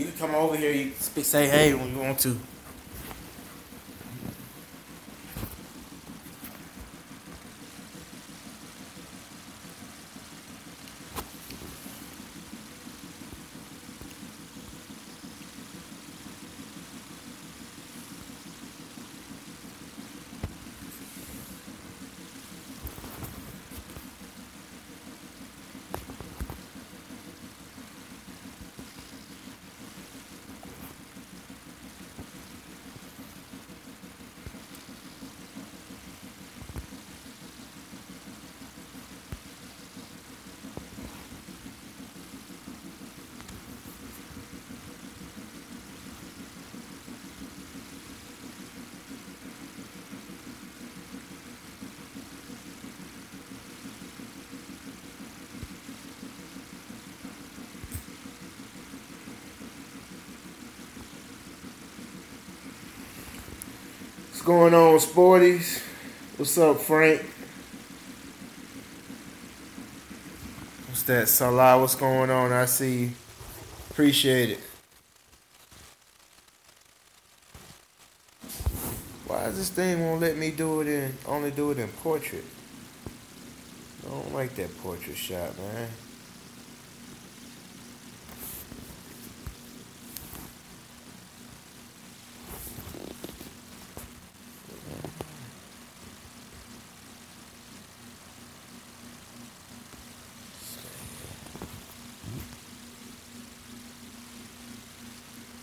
You can come over here. You can say hey when you want to. What's going on, Sporties? What's up, Frank? What's that, Salah? What's going on? I see you. Appreciate it. Why is this thing won't let me do it in? Only do it in portrait. I don't like that portrait shot, man.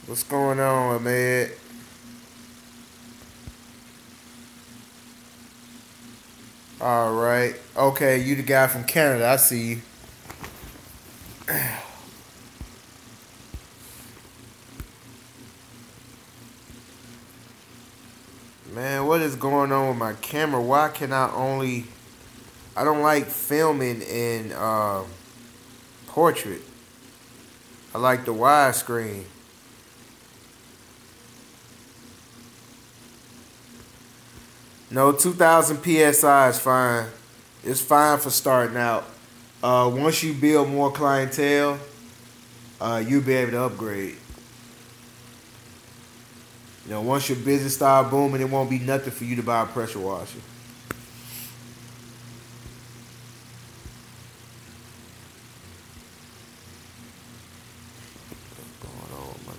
What's going on, Ahmed? All right. Okay, you the guy from Canada. I see you. Man, what is going on with my camera? Why can I only... I don't like filming in portrait. I like the widescreen. No, 2000 PSI is fine. It's fine for starting out. Once you build more clientele, you'll be able to upgrade. You know, once your business start booming, it won't be nothing for you to buy a pressure washer. What's going on with my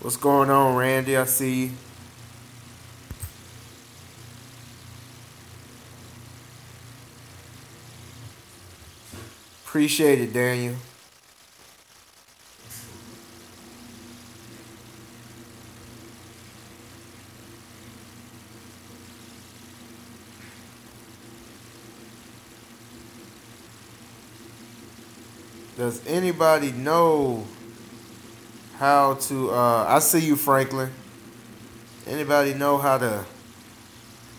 What's going on, Randy? I see you. Appreciate it, Daniel. Does anybody know how to, I see you, Franklin. Anybody know how to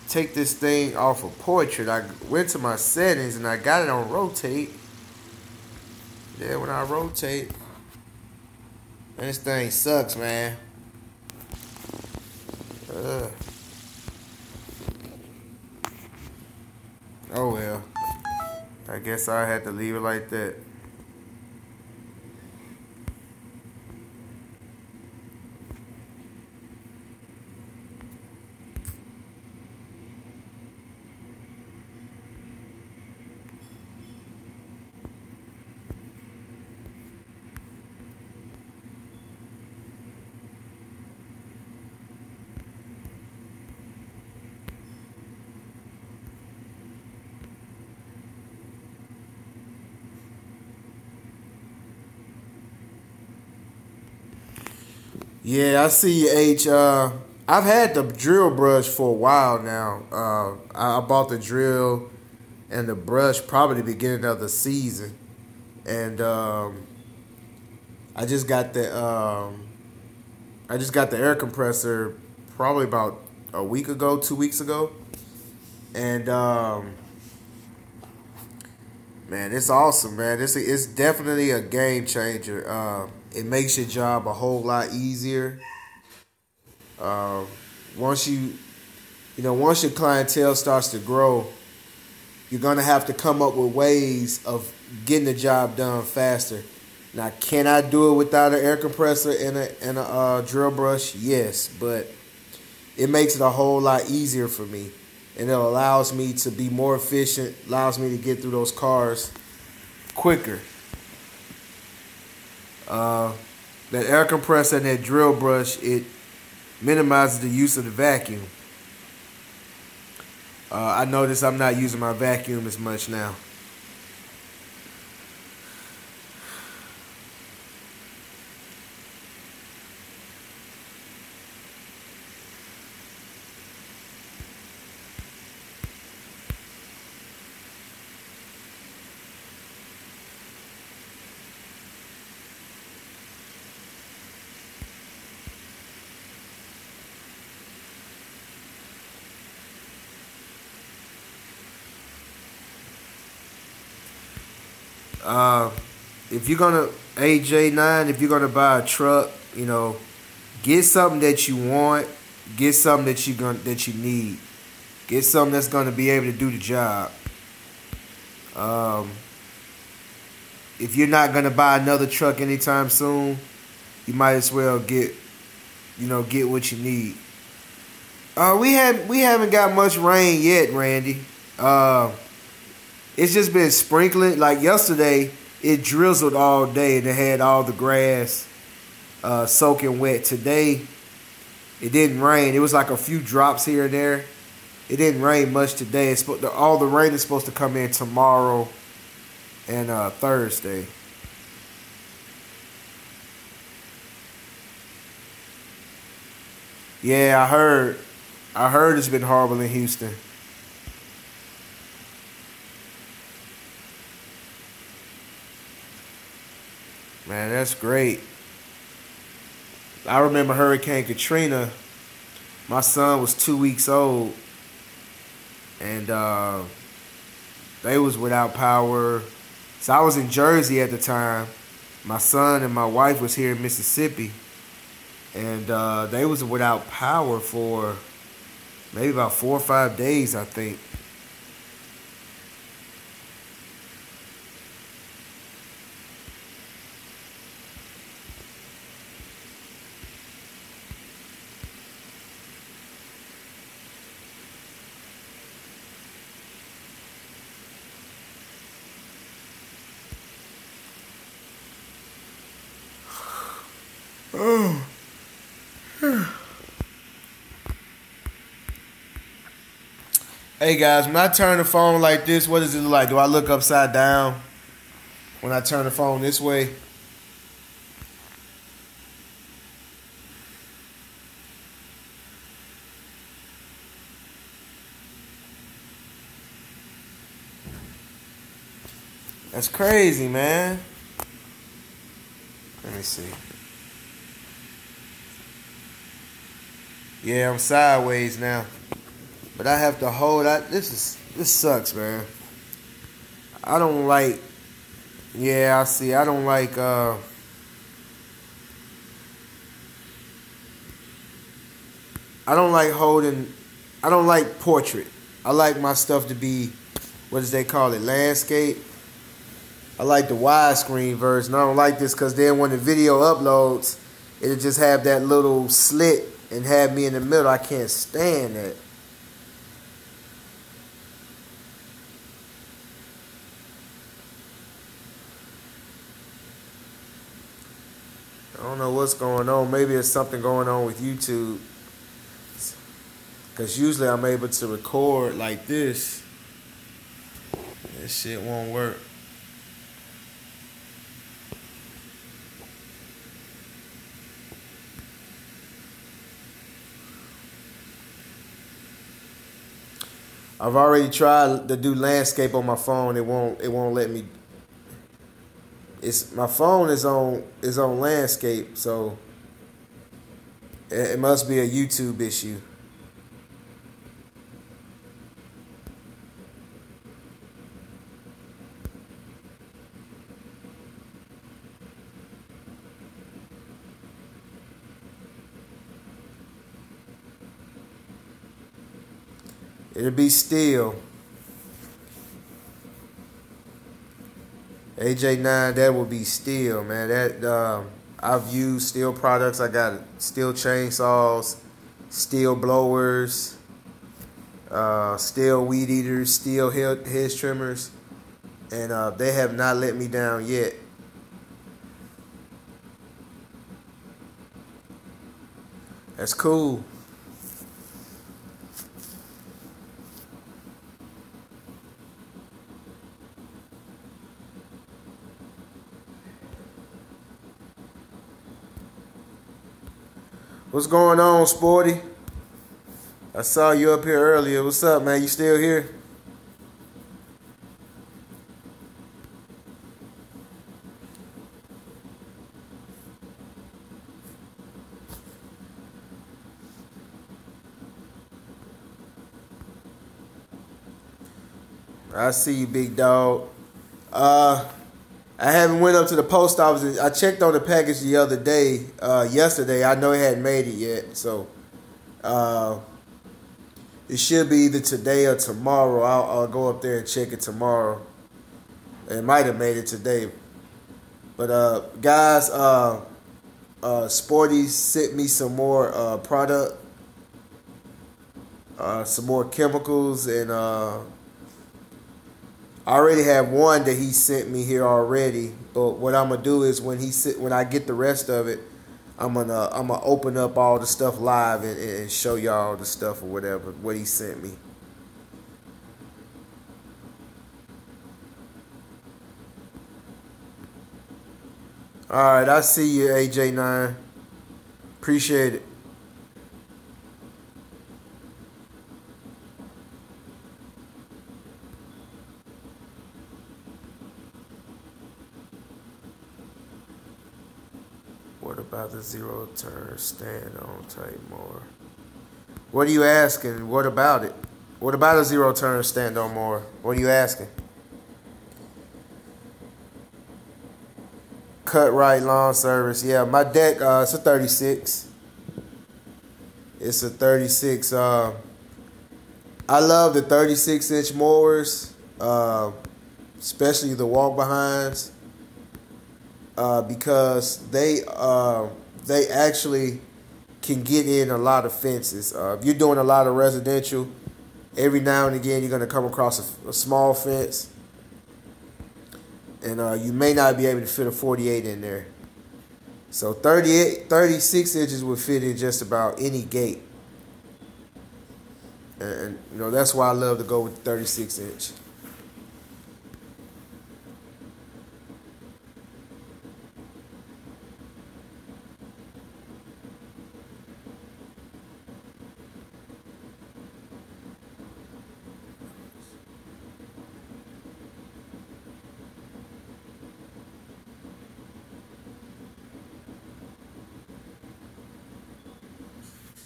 take this thing off of portrait? I went to my settings and I got it on rotate. Yeah, when I rotate, man, this thing sucks, man. Oh well. I guess I had to leave it like that. Yeah, I see you, H. I've had the drill brush for a while now. I bought the drill and the brush probably the beginning of the season, and I just got the air compressor probably about a week ago, 2 weeks ago, and man, Man, it's awesome, man. It's definitely a game changer. It makes your job a whole lot easier. Once once your clientele starts to grow, you're gonna have to come up with ways of getting the job done faster. Now, can I do it without an air compressor and a drill brush? Yes, but it makes it a whole lot easier for me, and it allows me to be more efficient. Allows me to get through those cars quicker. Uh, that air compressor and that drill brush, it minimizes the use of the vacuum. I notice I'm not using my vacuum as much now. Uh, if you're gonna AJ9, if you're gonna buy a truck, get something that you want, get something that you need, get something that's gonna be able to do the job. Um, if you're not gonna buy another truck anytime soon, you might as well get what you need. We haven't got much rain yet, Randy. It's just been sprinkling. Like yesterday, it drizzled all day and it had all the grass soaking wet. Today, it didn't rain. It was like a few drops here and there. It didn't rain much today. All the rain is supposed to come in tomorrow and Thursday. Yeah, I heard. I heard it's been horrible in Houston. Man, that's great. I remember Hurricane Katrina. My son was 2 weeks old, and they was without power. So I was in Jersey at the time. My son and my wife was here in Mississippi, and they was without power for maybe about 4 or 5 days, I think. Oh. Hey guys, when I turn the phone like this, what does it look like? Do I look upside down when I turn the phone this way? That's crazy, man. Let me see. Yeah, I'm sideways now. But I have to hold. This sucks, man. I don't like. Yeah, I see. I don't like. I don't like holding. I don't like portrait. I like my stuff to be, what does they call it, landscape. I like the widescreen version. I don't like this because then when the video uploads, it'll just have that little slit and have me in the middle. I can't stand that. I don't know what's going on. Maybe it's something going on with YouTube. Because usually I'm able to record like this. This shit won't work. I've already tried to do landscape on my phone. It won't let me. It's my phone is on landscape, so it must be a YouTube issue. It'll be steel. AJ9, that will be steel, man. That I've used steel products. I got steel chainsaws, steel blowers, steel weed eaters, steel hedge trimmers, and they have not let me down yet. That's cool. What's going on, Sporty? I saw you up here earlier. What's up, man? You still here? I see you, big dog. Uh, I haven't went up to the post office. I checked on the package the other day, yesterday. I know it hadn't made it yet, so uh, it should be either today or tomorrow. I'll go up there and check it tomorrow. It might have made it today, but guys, Sporty sent me some more product, some more chemicals, and I already have one that he sent me here already. But what I'm gonna do is when I get the rest of it, I'm gonna open up all the stuff live and show y'all the stuff or whatever what he sent me. All right, I see you, AJ9. Appreciate it. What about the zero turn stand on type more? What are you asking? What about it? What about a zero turn stand on more? What are you asking? Cut right lawn service. Yeah, my deck. It's a 36. It's a 36. I love the 36-inch mowers, especially the walk behinds, because they actually can get in a lot of fences. If you're doing a lot of residential, every now and again you're going to come across a small fence, and you may not be able to fit a 48 in there. So 36 inches would fit in just about any gate. And that's why I love to go with 36 inch.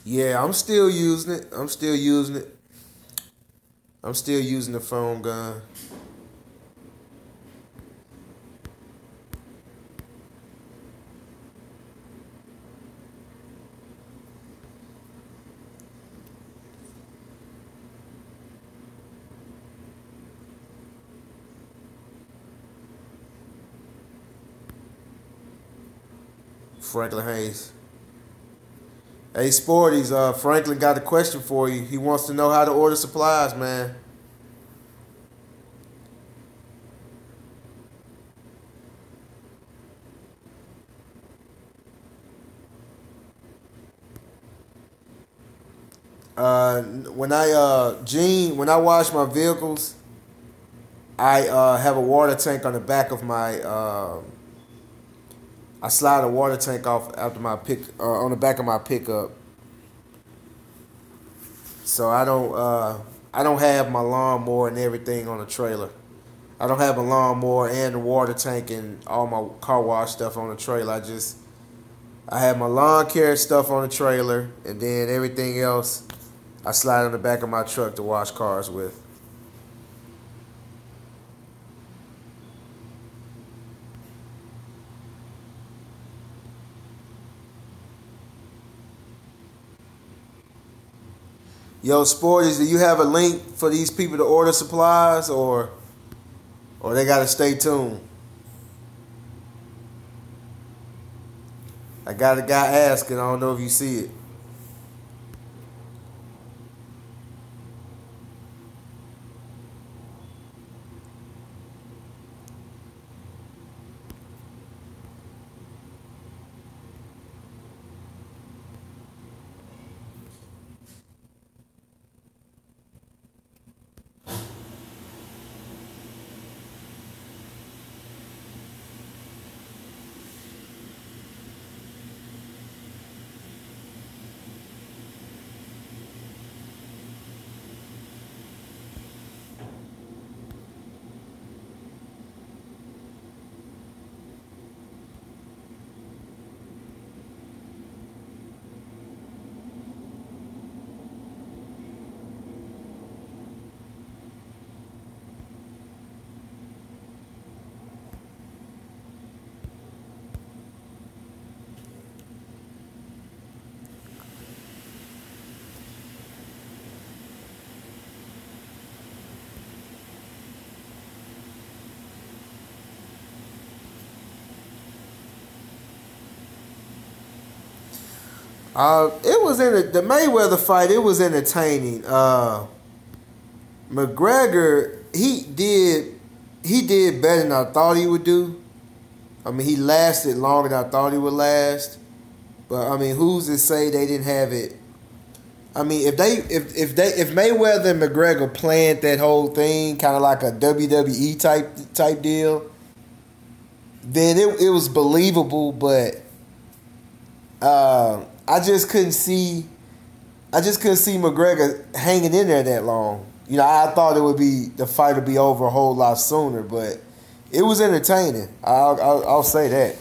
Yeah, I'm still using it. I'm still using it. I'm still using the foam gun. Franklin Hayes. Hey, Sporties, Franklin got a question for you. He wants to know how to order supplies, man. When I wash my vehicles, I have a water tank on the back of my. I slide a water tank off after my on the back of my pickup, so I don't have my lawnmower and everything on the trailer. I don't have a lawnmower and the water tank and all my car wash stuff on the trailer. I have my lawn care stuff on the trailer, and then everything else I slide on the back of my truck to wash cars with. Yo, Sporties, do you have a link for these people to order supplies, or they gotta stay tuned? I got a guy asking. I don't know if you see it. It was in the Mayweather fight. It was entertaining. McGregor, he did better than I thought he would do. I mean, he lasted longer than I thought he would last. But I mean, who's to say they didn't have it? I mean, if Mayweather and McGregor planned that whole thing, kind of like a WWE type deal, then it was believable. But I just couldn't see McGregor hanging in there that long. You know, I thought the fight would be over a whole lot sooner, but it was entertaining. I'll say that.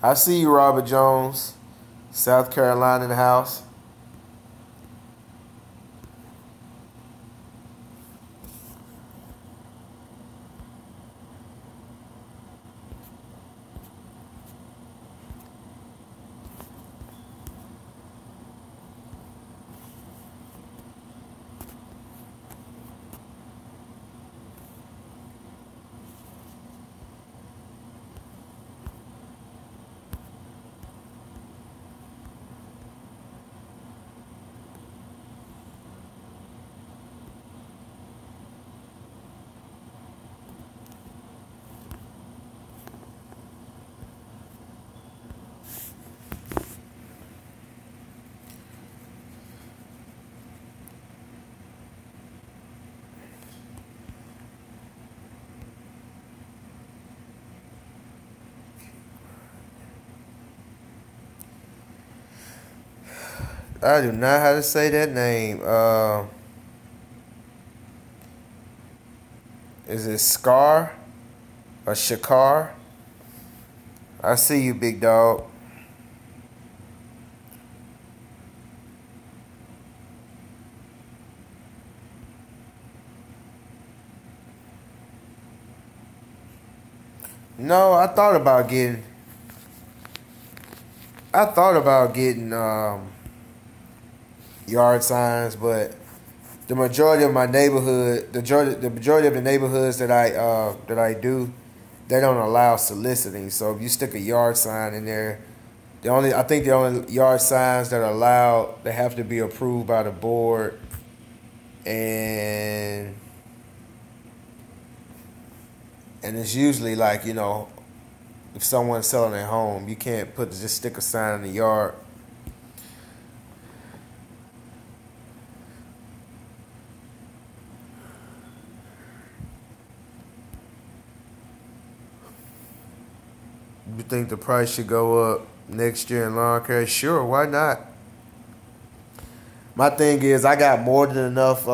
I see you, Robert Jones, South Carolina in the house. I do not know how to say that name. Is it Scar or Shakar? I see you, big dog. No, I thought about getting yard signs, but the majority of my neighborhood, the majority of the neighborhoods that I do, they don't allow soliciting. So if you stick a yard sign in there, the only yard signs that are allowed, they have to be approved by the board, and it's usually like, if someone's selling their home, you can't just stick a sign in the yard. You think the price should go up next year in lawn care? Sure, why not? My thing is, I got more than enough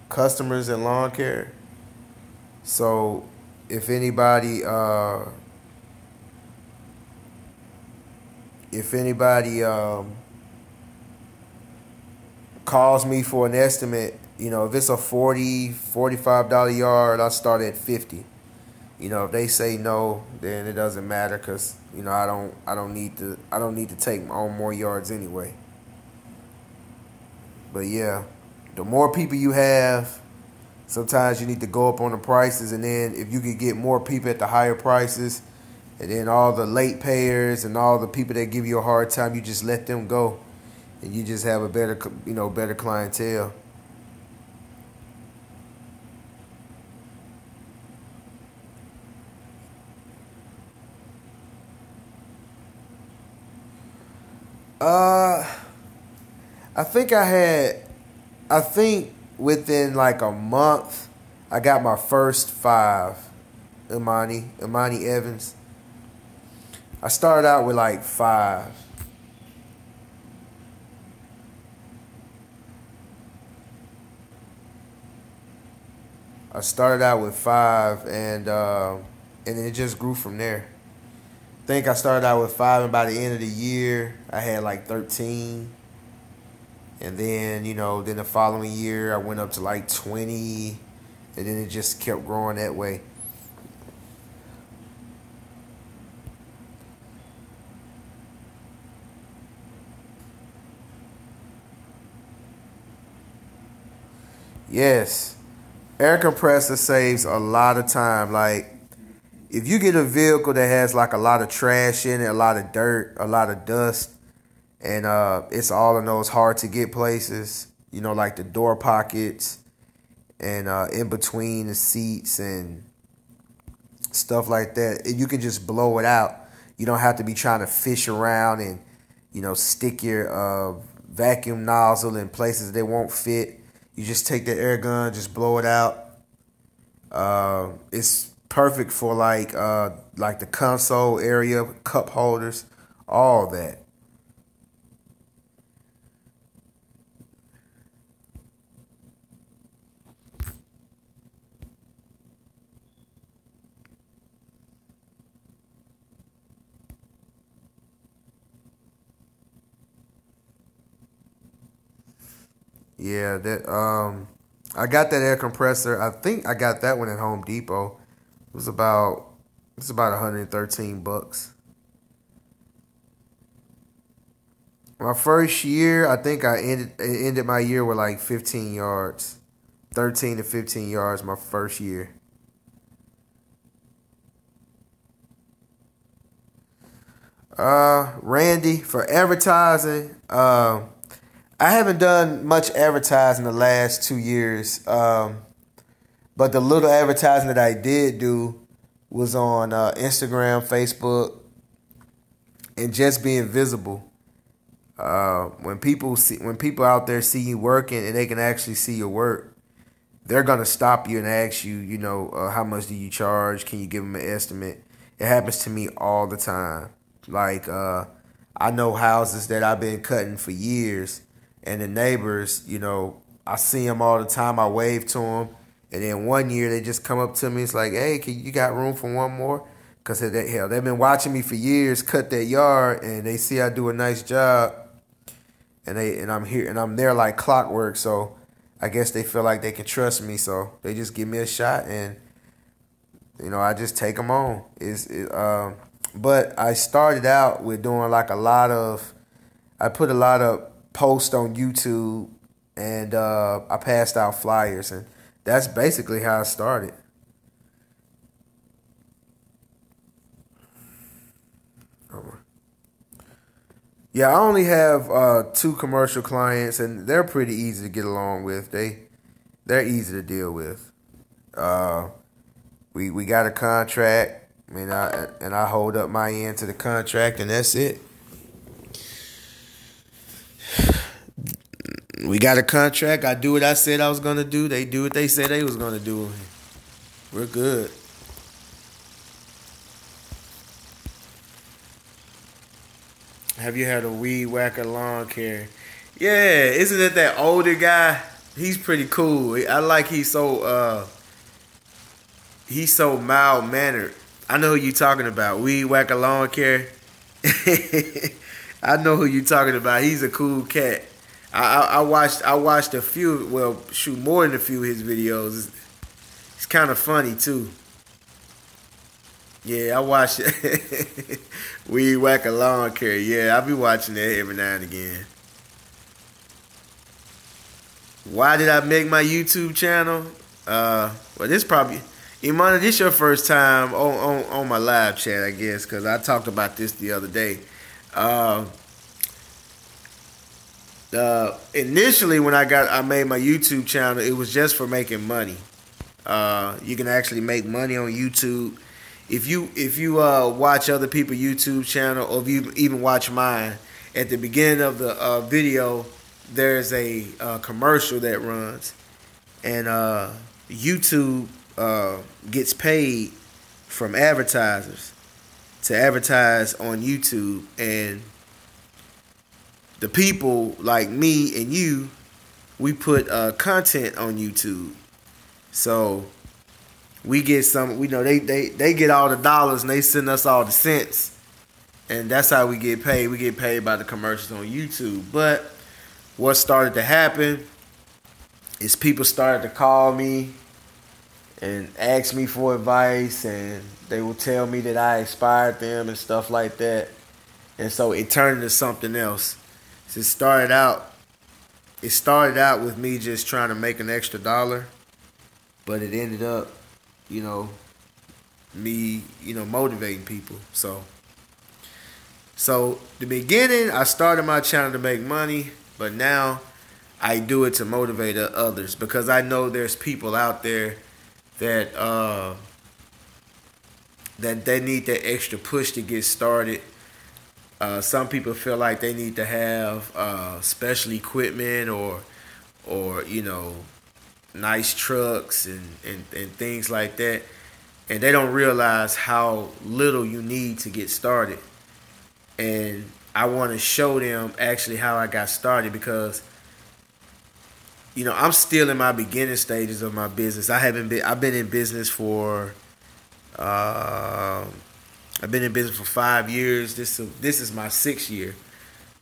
customers in lawn care. So if anybody, if anybody calls me for an estimate, if it's a $40, $45 yard, I start at 50. If they say no, then it doesn't matter because I don't need to take on more yards anyway. But yeah, the more people you have, sometimes you need to go up on the prices, and then if you could get more people at the higher prices, and then all the late payers and all the people that give you a hard time, you just let them go, and you just have a better clientele. Uh, I think I think within like a month, I got my first five. Imani Evans. I started out with like five. I started out with five, and then it just grew from there. I think I started out with five, and by the end of the year, I had like 13. And then the following year, I went up to like 20, and then it just kept growing that way. Yes, air compressor saves a lot of time. Like, if you get a vehicle that has like a lot of trash in it, a lot of dirt, a lot of dust, and it's all in those hard to get places, like the door pockets and in between the seats and stuff like that, you can just blow it out. You don't have to be trying to fish around and stick your vacuum nozzle in places they won't fit. You just take the air gun, just blow it out. It's perfect for like the console area, cup holders, all that. Yeah, I got that air compressor. I think I got that one at Home Depot. It was about it's about 113 bucks. My first year, I think I ended my year with like 15 yards, 13 to 15 yards my first year. Randy, for advertising, I haven't done much advertising the last 2 years. But the little advertising that I did do was on Instagram, Facebook, and just being visible. When people out there see you working and they can actually see your work, they're gonna stop you and ask you, how much do you charge? Can you give them an estimate? It happens to me all the time. Like, I know houses that I've been cutting for years, and the neighbors, I see them all the time. I wave to them, and then one year they just come up to me. It's like, hey, you got room for one more? Because hell, they've been watching me for years cut that yard, and they see I do a nice job, and I'm here and I'm there like clockwork. So I guess they feel like they can trust me, so they just give me a shot, and I just take them on. But I started out with doing like I put a lot of posts on YouTube, and I passed out flyers, and that's basically how I started. Yeah, I only have two commercial clients, and they're pretty easy to get along with. They're easy to deal with. Uh, we got a contract, and I hold up my end to the contract, and that's it. We got a contract. I do what I said I was gonna do. They do what they said they was gonna do. We're good. Have you had a weed whacker lawn care? Yeah, isn't it that older guy? He's pretty cool. I like he's so mild mannered. I know who you talking about. Weed whacker lawn care. I know who you talking about. He's a cool cat. I watched a few. Well, shoot, more than a few of his videos. It's kind of funny too. Yeah, I watch it. We whack a lawn care. Yeah, I be watching that every now and again. Why did I make my YouTube channel? Well, this probably, Imana, this your first time on my live chat, I guess, because I talked about this the other day. Uh, Initially, when I made my YouTube channel, it was just for making money. You can actually make money on YouTube if you watch other people's YouTube channel, or if you even watch mine. At the beginning of the video, there's a commercial that runs, and YouTube gets paid from advertisers to advertise on YouTube, and the people like me and you, we put content on YouTube. So we get some. We know they get all the dollars and they send us all the cents, and that's how we get paid. We get paid by the commercials on YouTube. But what started to happen is people started to call me and ask me for advice, and they will tell me that I inspired them and stuff like that. And so it turned into something else. So it started out with me just trying to make an extra dollar, but it ended up, you know, me, motivating people. So the beginning, I started my channel to make money, but now I do it to motivate others, because I know there's people out there that that they need that extra push to get started. Some people feel like they need to have special equipment or nice trucks and things like that, and they don't realize how little you need to get started. And I want to show them actually how I got started, because I'm still in my beginning stages of my business. I've been in business for I've been in business for 5 years. This is my 6th year.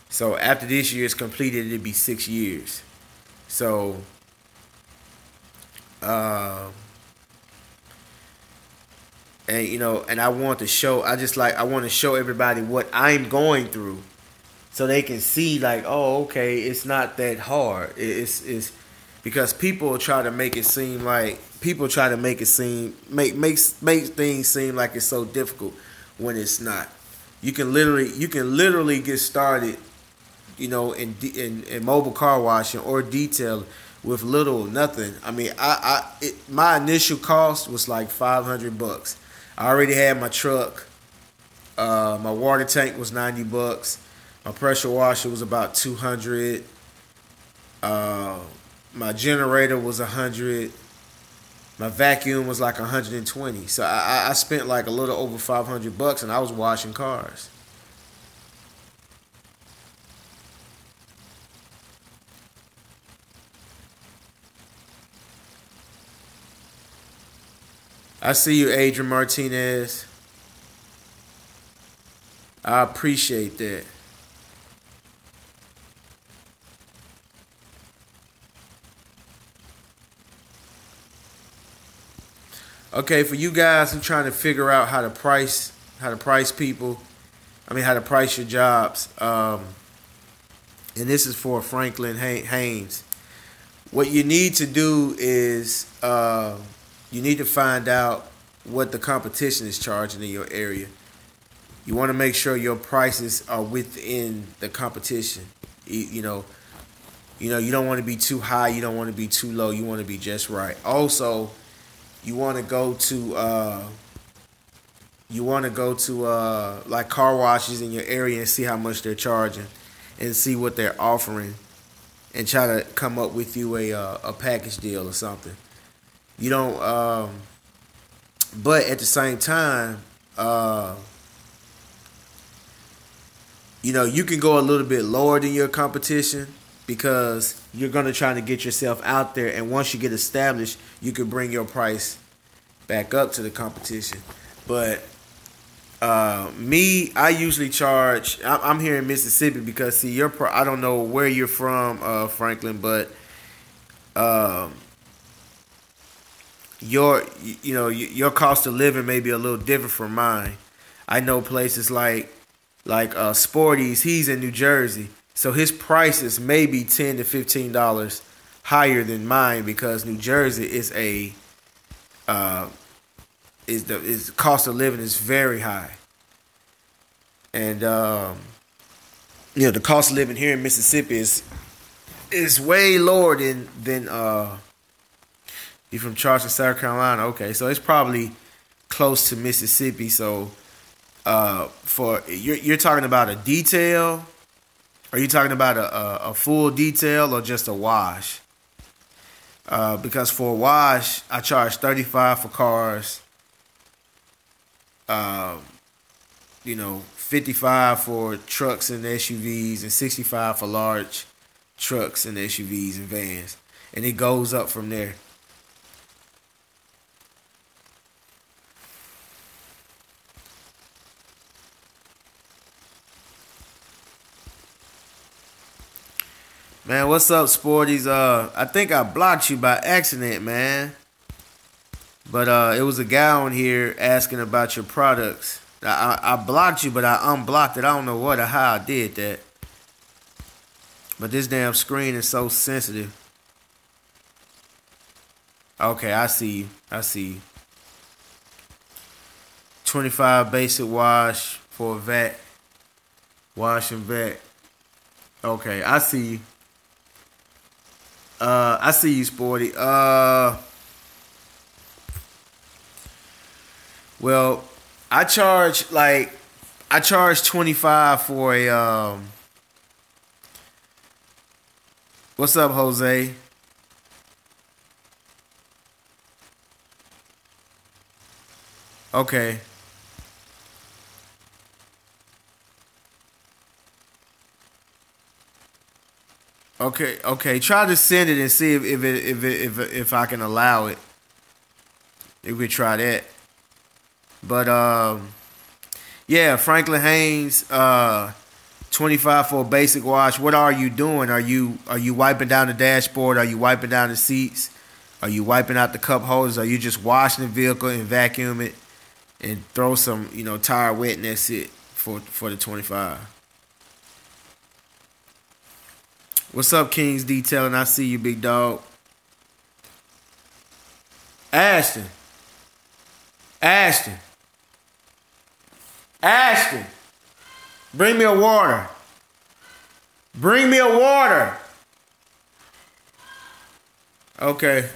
So after this year is completed, it'll be 6 years. So and I want to show. I want to show everybody what I'm going through, so they can see, like, oh, okay, it's not that hard. It's because people try to make it seem like make things seem like it's so difficult when it's not. You can literally get started, in mobile car washing or detailing with little or nothing. I mean, my initial cost was like $500. I already had my truck. My water tank was $90. My pressure washer was about $200. My generator was $100. My vacuum was like $120. So I spent like a little over $500, and I was washing cars. I see you, Adrian Martinez. I appreciate that. Okay, for you guys who trying to figure out how to price people, how to price your jobs, and this is for Franklin Haynes. What you need to do is you need to find out what the competition is charging in your area. You want to make sure your prices are within the competition. You don't want to be too high. You don't want to be too low. You want to be just right. Also, you want to go to like car washes in your area and see how much they're charging, and see what they're offering, and try to come up with you a package deal or something. You don't. But at the same time, you can go a little bit lower than your competition, because you're going to try to get yourself out there, and once you get established, you can bring your price back up to the competition. But Me, I usually charge. I'm here in Mississippi because see, I don't know where you're from, Franklin, but um, your your cost of living may be a little different from mine. I know places like Sporty's. He's in New Jersey, so his prices may be $10 to $15 higher than mine because New Jersey uh, is cost of living is very high, and the cost of living here in Mississippi is way lower than you from Charleston, South Carolina. Okay, so it's probably close to Mississippi. So for you're talking about a detail. Are you talking about a full detail or just a wash? Because for a wash, I charge 35 for cars. Um, 55 for trucks and SUVs, and 65 for large trucks and SUVs and vans, and it goes up from there. Man, what's up, Sporties? I think I blocked you by accident, man. But it was a guy on here asking about your products. I blocked you, but I unblocked it. I don't know what or how I did that. But this damn screen is so sensitive. Okay, I see you. I see you. 25 basic wash for a vet. Wash and vet. Okay, I see you. I see you, Sporty. Well, I charge like I charge 25 for a what's up, Jose? Okay. Okay. Try to send it and see if I can allow it. If we try that. But yeah, Franklin Haynes, 25 for a basic wash. What are you doing? Are you wiping down the dashboard? Are you wiping down the seats? Are you wiping out the cup holders? Are you just washing the vehicle and vacuum it and throw some, tire wet and that's it for the 25? What's up, Kings Detailing? I see you, big dog. Ashton. Ashton. Ashton. Bring me a water. Bring me a water. Okay.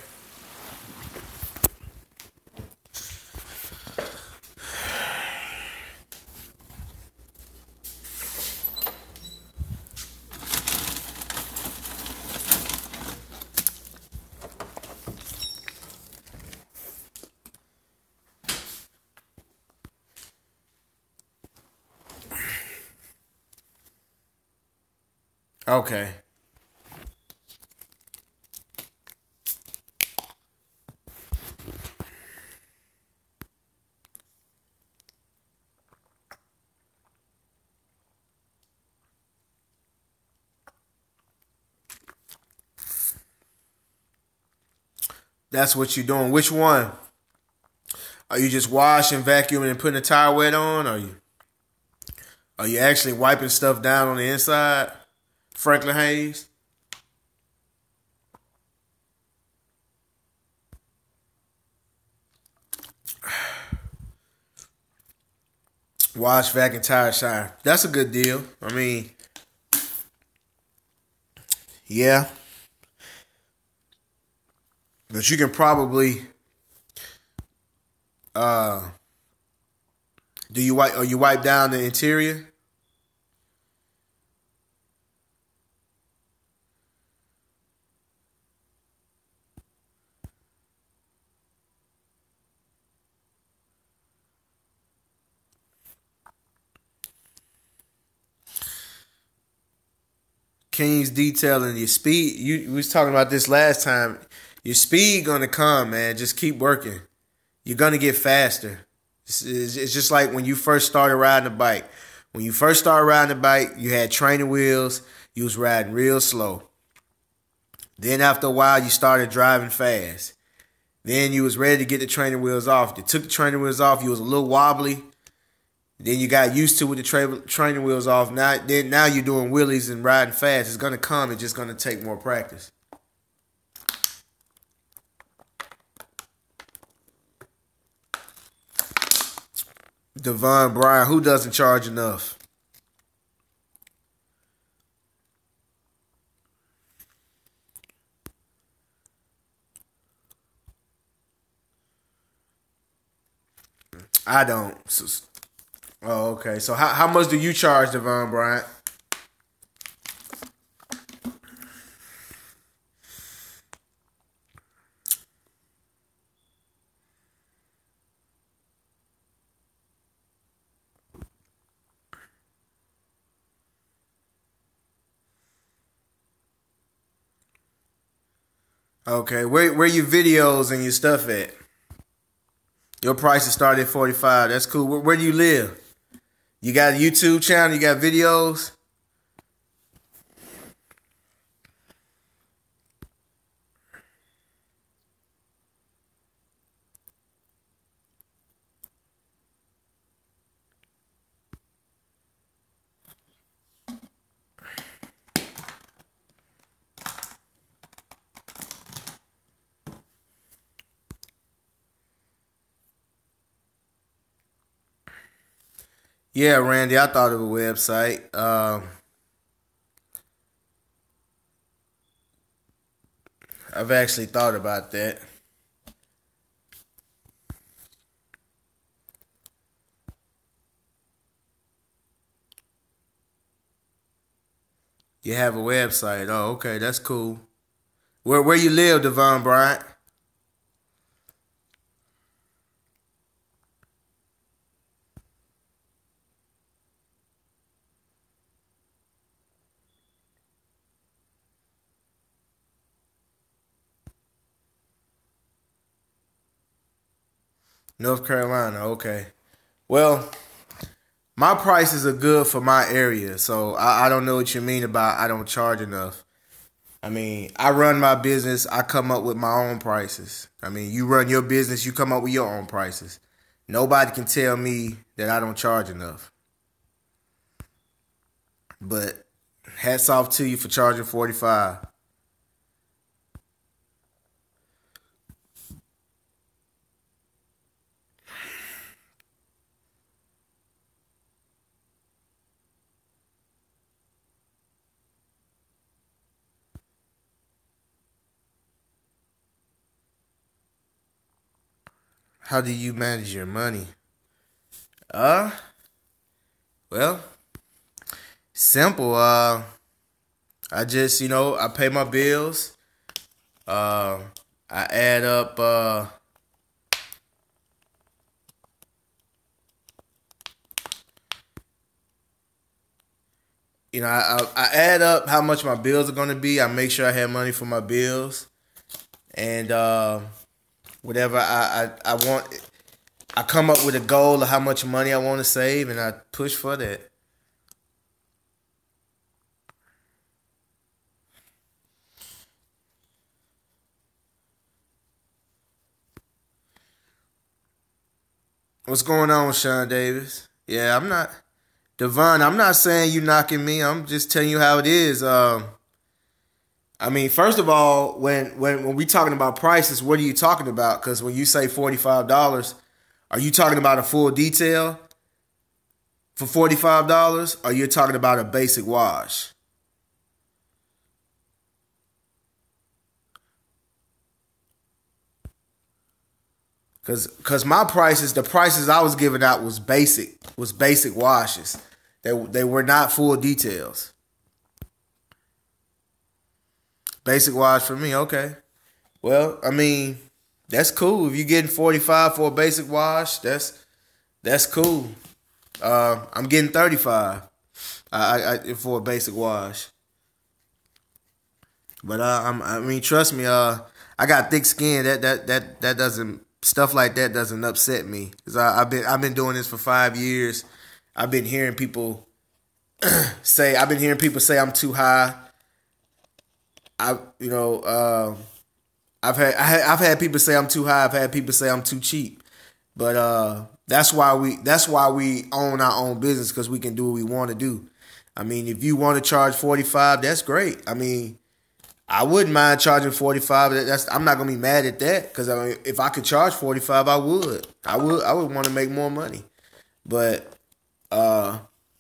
Okay. That's what you're doing. Which one? Are you just washing, vacuuming, and putting a tire wet on? Are you actually wiping stuff down on the inside? Franklin Hayes? Wash, vacuum, tire, shine. That's a good deal. I mean, yeah. But you can probably uh you wipe down the interior? King's detailing your speed. We was talking about this last time. Your speed gonna come, man. Just keep working. You're gonna get faster. It's just like when you first started riding a bike. When you first started riding a bike, you had training wheels. You was riding real slow. Then after a while, you started driving fast. Then you was ready to get the training wheels off. You took the training wheels off. You was a little wobbly. Then you got used to with the training wheels off. Now you're doing wheelies and riding fast. It's gonna come. It's just gonna take more practice. Devon Bryan, who doesn't charge enough? I don't. Oh, okay. So how much do you charge, Devon Bryant? Okay, where your videos and your stuff at? Your prices start at 45. That's cool. Where do you live? You got a YouTube channel? You got videos? Yeah, Randy, I thought of a website. I've actually thought about that. You have a website. Oh, okay, that's cool. Where you live, Devon Bryant? North Carolina. Okay. Well, my prices are good for my area, so I don't know what you mean about I don't charge enough. I mean, I run my business. I come up with my own prices. I mean, you run your business. You come up with your own prices. Nobody can tell me that I don't charge enough. But hats off to you for charging 45. How do you manage your money? Uh, well, simple. I just, I pay my bills. Uh, I add up. I add up how much my bills are gonna be. I make sure I have money for my bills, and whatever I want, I come up with a goal of how much money I want to save, and I push for that. What's going on, Sean Davis? Yeah, I'm not Devon. I'm not saying you knocking me. I'm just telling you how it is. I mean, first of all, when we talking about prices, what are you talking about? Because when you say $45, are you talking about a full detail for $45? Or you're talking about a basic wash? Cause my prices, the prices I was giving out was basic washes. They were not full details. Basic wash for me, okay. Well, I mean, that's cool. If you're getting 45 for a basic wash, that's cool. I'm getting 35 for a basic wash. But I mean, trust me. I got thick skin. That doesn't stuff like that doesn't upset me because I've been doing this for 5 years. I've been hearing people say I'm too high. I you know I've had people say I'm too high. I've had people say I'm too cheap. But that's why we own our own business, because we can do what we want to do. I mean, if you want to charge 45, that's great. I mean, I wouldn't mind charging 45. I'm not gonna be mad at that, because I mean, if I could charge 45, I would. I would want to make more money. But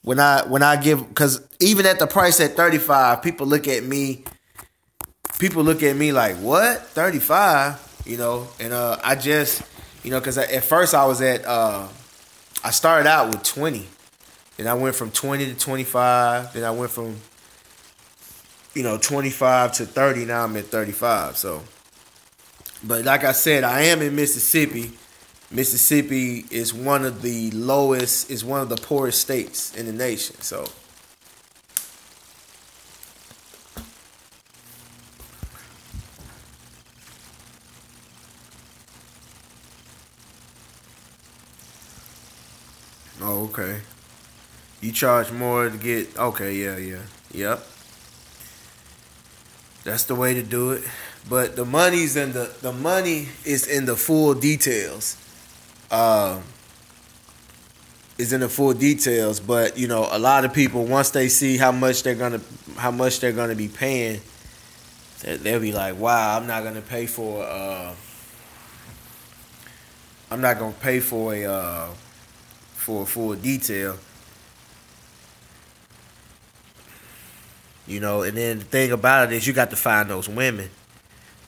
when I give, because even at the price at 35, people look at me. People look at me like, what? 35? You know, and I just, because at first I started out with 20. Then I went from 20 to 25. Then I went from, 25 to 30. Now I'm at 35. So, but like I said, I am in Mississippi. Mississippi is one of the poorest states in the nation. So, oh, okay. You charge more to get, okay, yeah. Yep. That's the way to do it. But the money is in the full details. Um, is in the full details. But a lot of people, once they see how much they're gonna be paying, they'll be like, "Wow, I'm not gonna pay for. I'm not gonna pay for a full detail." And then the thing about it is you got to find those women,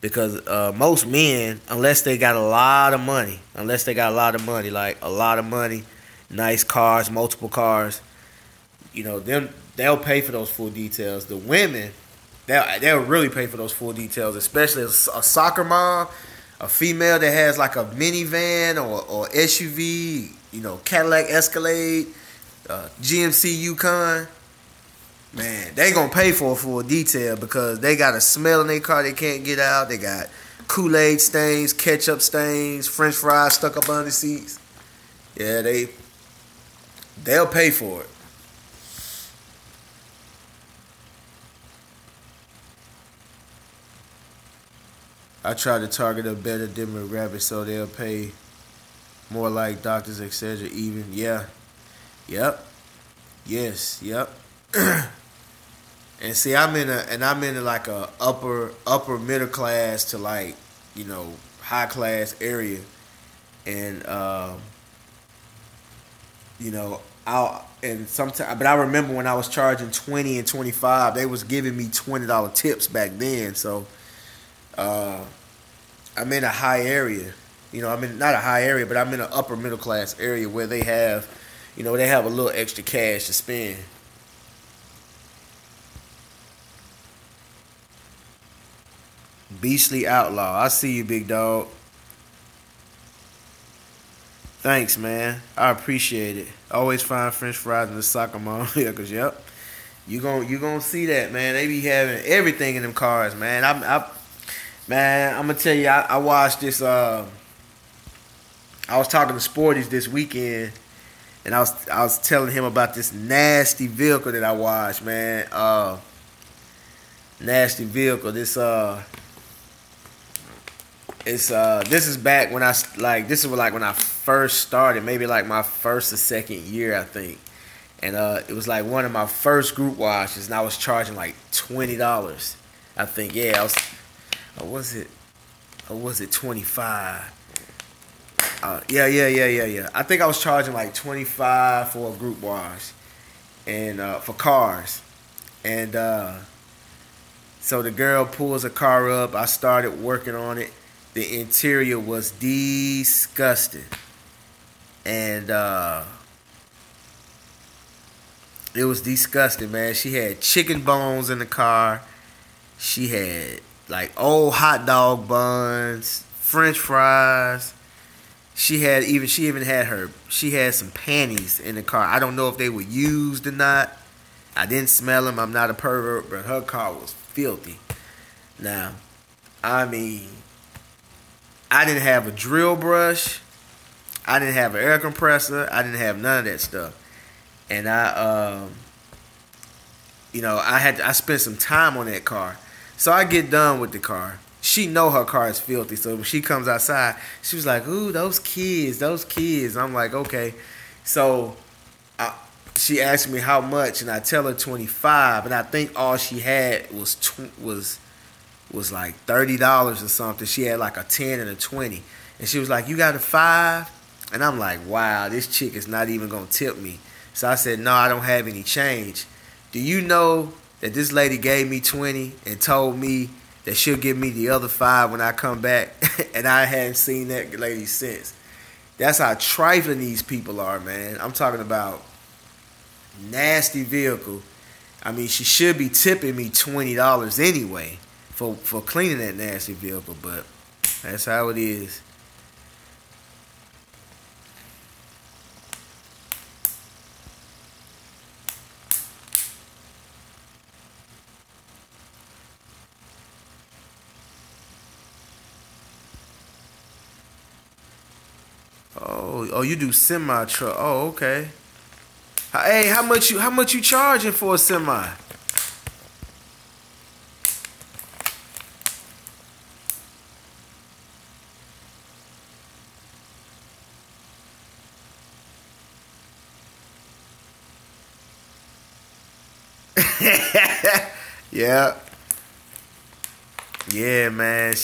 because most men, unless they got a lot of money, like a lot of money, nice cars, multiple cars, them, they'll pay for those full details. The women, they'll really pay for those full details, especially a soccer mom, a female that has like a minivan or SUV, Cadillac Escalade, GMC Yukon. Man, they gonna pay for a full detail, because they got a smell in their car they can't get out. They got Kool-Aid stains, ketchup stains, French fries stuck up under the seats. Yeah, they'll pay for it. I try to target a better demographic so they'll pay more, like doctors, etc. Even, yeah, yep, yes, yep. And see, I'm in like a upper middle class to, like, high class area, and sometimes, but I remember when I was charging 20 and 25, they was giving me $20 tips back then. So I'm in a high area, I'm in, not a high area, but I'm in an upper middle class area where they have, they have a little extra cash to spend. Beastly Outlaw. I see you, big dog. Thanks, man. I appreciate it. Always find French fries in the soccer mall. Yeah, cause yep, you gonna see that, man. They be having everything in them cars, man. I'm gonna tell you. I watched this. I was talking to Sporties this weekend, and I was telling him about this nasty vehicle that I watched, man. Nasty vehicle. This is back when this is like when I first started, maybe like my first or second year, I think. And it was like one of my first group washes, and I was charging like $20. I think, yeah, or was it 25? Yeah. I think I was charging like 25 for a group wash, and for cars. And so the girl pulls a car up. I started working on it. The interior was disgusting. And it was disgusting, man. She had chicken bones in the car. She had like old hot dog buns, French fries. She even had some panties in the car. I don't know if they were used or not. I didn't smell them. I'm not a pervert, but her car was filthy. Now, I mean, I didn't have a drill brush. I didn't have an air compressor. I didn't have none of that stuff. And I spent some time on that car. So I get done with the car. She know her car is filthy. So when she comes outside, she was like, "Ooh, those kids, those kids." I'm like, okay. So she asked me how much, and I tell her 25, and I think all she had was like $30 or something. She had like a 10 and a 20, and she was like, "You got a 5?" And I'm like, "Wow, this chick is not even gonna tip me." So I said, "No, I don't have any change." Do you know that this lady gave me 20 and told me that she'll give me the other 5 when I come back? And I hadn't seen that lady since. That's how trifling these people are, man. I'm talking about nasty vehicle. I mean, she should be tipping me $20 anyway for cleaning that nasty vehicle, but that's how it is. Oh, you do semi truck. Oh, okay. Hey, how much you charging for a semi? Yeah, yeah, man.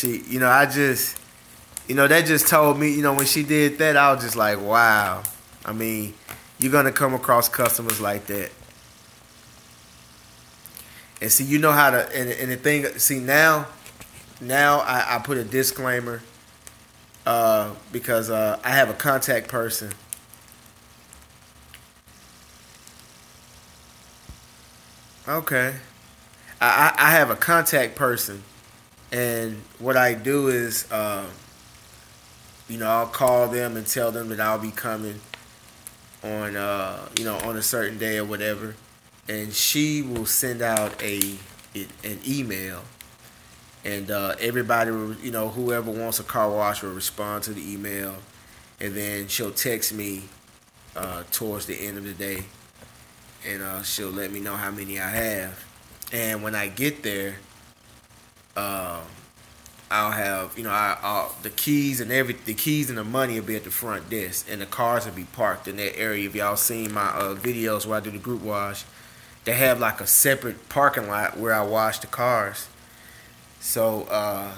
That just told me, when she did that, I was just like, wow. I mean, you're gonna come across customers like that, and see, you know how to, and the thing, see now I put a disclaimer, because I have a contact person. Okay, I have a contact person, and what I do is, I'll call them and tell them that I'll be coming on, on a certain day or whatever, and she will send out an email, and everybody will, whoever wants a car wash will respond to the email, and then she'll text me towards the end of the day, and she'll let me know how many I have, and when I get there, um, I'll have, I'll, the keys and the keys and the money will be at the front desk, and the cars will be parked in that area. If y'all seen my videos where I do the group wash, they have like a separate parking lot where I wash the cars. So I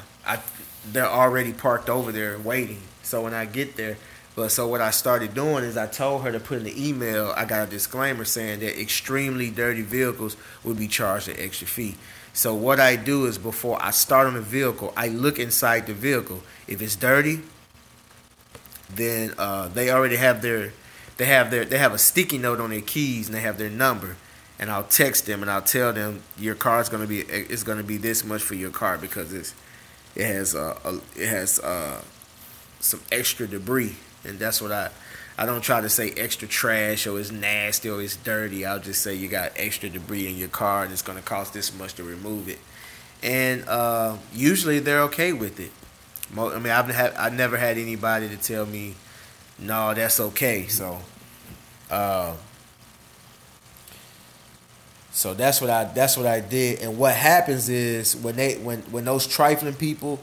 they're already parked over there waiting. So when I get there, but so what I started doing is I told her to put in the email. I got a disclaimer saying that extremely dirty vehicles will be charged an extra fee. So what I do is before I start on the vehicle, I look inside the vehicle. If it's dirty, then they already have they have a sticky note on their keys and they have their number. And I'll text them and I'll tell them your car's gonna be this much for your car because it has some extra debris, and that's what I don't try to say extra trash or it's nasty or it's dirty. I'll just say you got extra debris in your car and it's gonna cost this much to remove it. And usually they're okay with it. I mean, I've never had anybody to tell me no, that's okay. Uh, so that's what I did. And what happens is when those trifling people,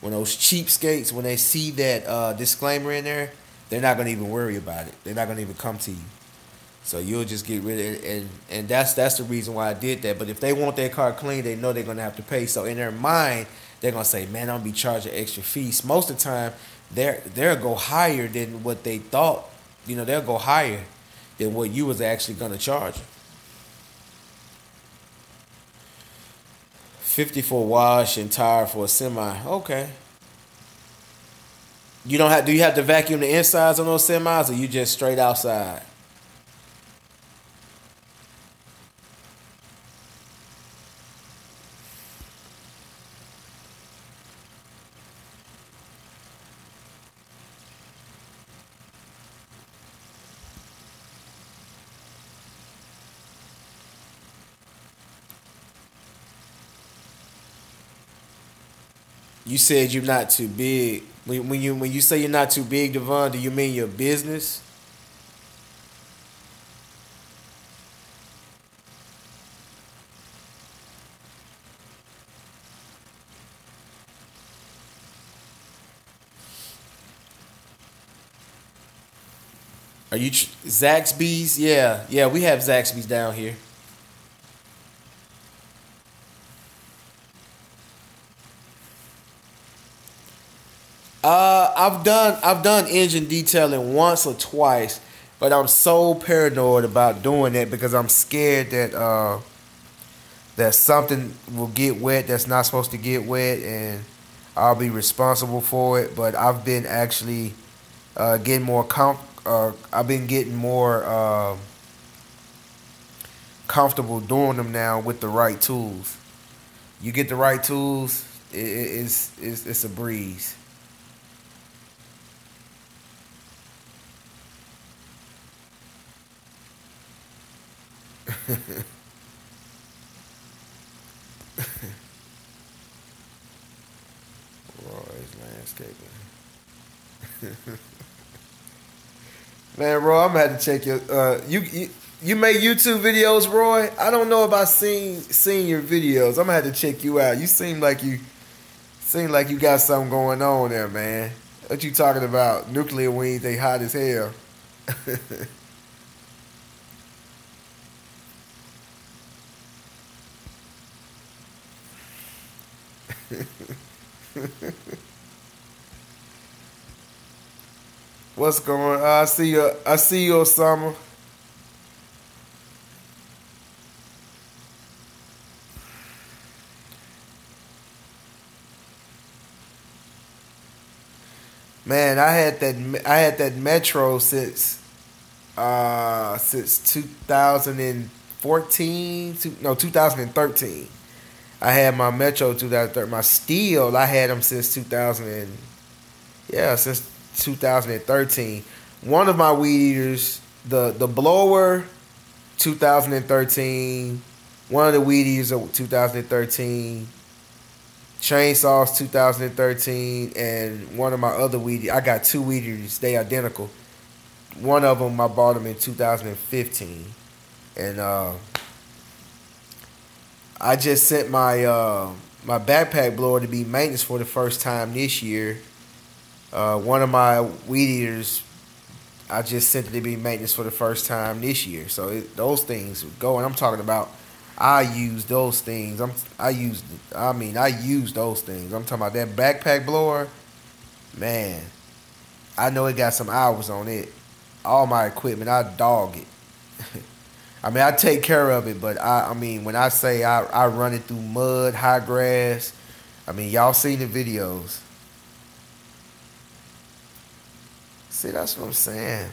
when those cheapskates, when they see that disclaimer in there, they're not gonna even worry about it. They're not gonna even come to you. So you'll just get rid of it, and that's the reason why I did that. But if they want their car clean, they know they're gonna have to pay. So in their mind, they're gonna say, "Man, I'm gonna be charging extra fees." Most of the time, they'll go higher than what they thought. They'll go higher than what you was actually gonna charge. 50 for a wash and tire for a semi. Okay. You don't have. Do you have to vacuum the insides on those semis, or you just straight outside? You said you're not too big. When you say you're not too big, Devon, do you mean your business? Are you Zaxby's? Yeah, yeah, we have Zaxby's down here. I've done engine detailing once or twice, but I'm so paranoid about doing that because I'm scared that something will get wet that's not supposed to get wet, and I'll be responsible for it. But I've been actually getting more I've been getting more comfortable doing them now with the right tools. You get the right tools, it's a breeze. Roy's landscaping. Man, Roy, I'm gonna have to check your you make YouTube videos, Roy. I don't know about seeing your videos. I'm gonna have to check you out. You seem like you got something going on there, man. What you talking about? Nuclear wings, they hot as hell. What's going on? I see you, Osama. Man, I had that Metro since 2014, no 2013. I had my Metro 2013. My Steel, I had them since 2000 yeah, since 2013. One of my weed eaters, the blower, 2013. One of the weed eaters of 2013. Chainsaws 2013, and one of my other weed. I got two weed eaters. They identical. One of them I bought them in 2015, and I just sent my backpack blower to be maintenance for the first time this year. One of my weed eaters, I just sent it to be maintenance for the first time this year. So those things go, and I'm talking about. I use those things. I use those things. I'm talking about that backpack blower. Man, I know it got some hours on it. All my equipment, I dog it. I mean, I take care of it, but I mean, when I say I run it through mud, high grass, I mean, y'all seen the videos. See, that's what I'm saying.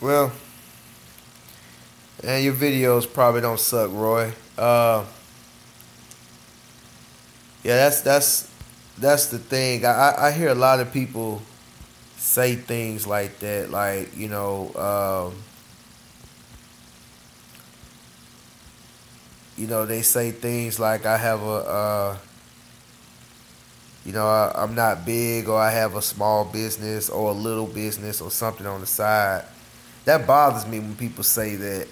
Well, and your videos probably don't suck, Roy. Yeah, that's the thing. I hear a lot of people say things like that, like they say things like I have I'm not big, or I have a small business or a little business or something on the side. That bothers me when people say that.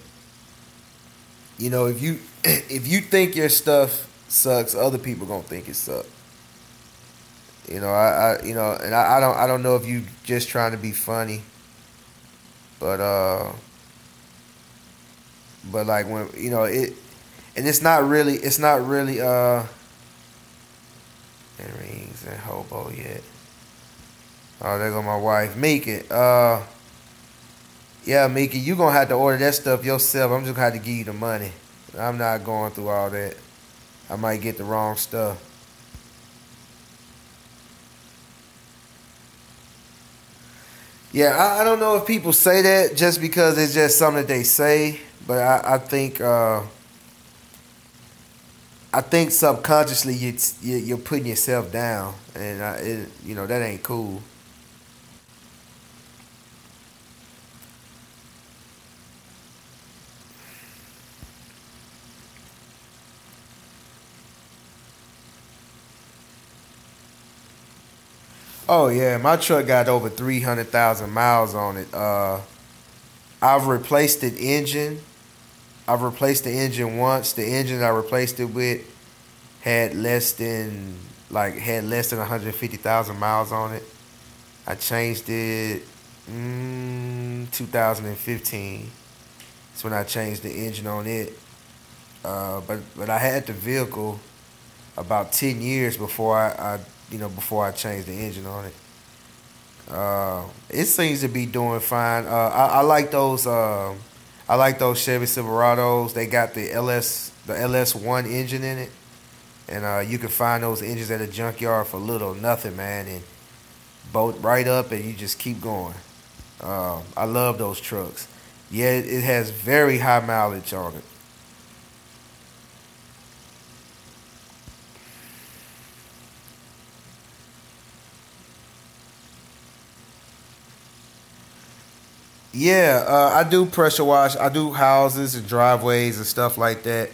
If you if you think your stuff sucks, other people gonna think it sucks. And I don't know if you just trying to be funny, but like when it, and it's not really rings and hobo yet. Oh, there go my wife, Mika. Yeah, Mika, you gonna have to order that stuff yourself. I'm just gonna have to give you the money. I'm not going through all that. I might get the wrong stuff. Yeah, I don't know if people say that just because it's just something that they say, but I think I think subconsciously you're putting yourself down, and that ain't cool. Oh yeah, my truck got over 300,000 miles on it. I've replaced the engine. I've replaced the engine once. The engine I replaced it with had less than had less than 150,000 miles on it. I changed it 2015. That's when I changed the engine on it. But I had the vehicle about 10 years before before I changed the engine on it. It seems to be doing fine. I like those. I like those Chevy Silverados. They got the LS1 engine in it, and you can find those engines at a junkyard for little or nothing, man, and bolt right up, and you just keep going. I love those trucks. Yeah, it has very high mileage on it. Yeah, I do pressure wash. I do houses and driveways and stuff like that.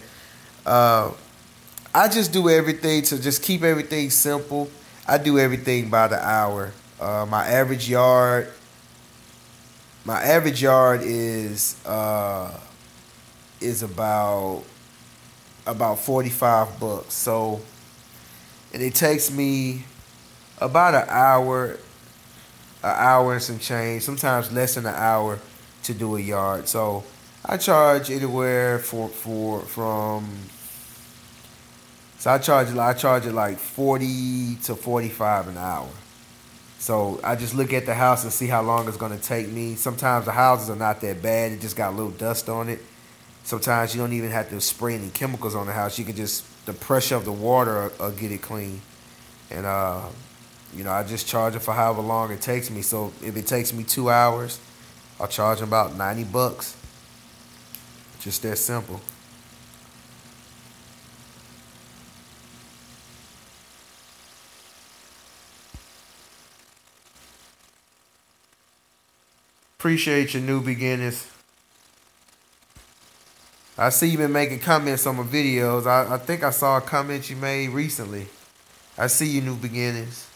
Uh, I just do everything to just keep everything simple. I do everything by the hour. My average yard is about $45. So, and it takes me about an hour and some change, sometimes less than an hour to do a yard. So I charge anywhere for from so I charge it like 40 to 45 an hour. So I just look at the house and see how long it's gonna take me. Sometimes the houses are not that bad; it just got a little dust on it. Sometimes you don't even have to spray any chemicals on the house. You can just the pressure of the water will get it clean. And I just charge it for however long it takes me. So if it takes me 2 hours, I'll charge them about $90. Just that simple. Appreciate your new beginnings. I see you been making comments on my videos. I think I saw a comment you made recently. I see you, new beginnings.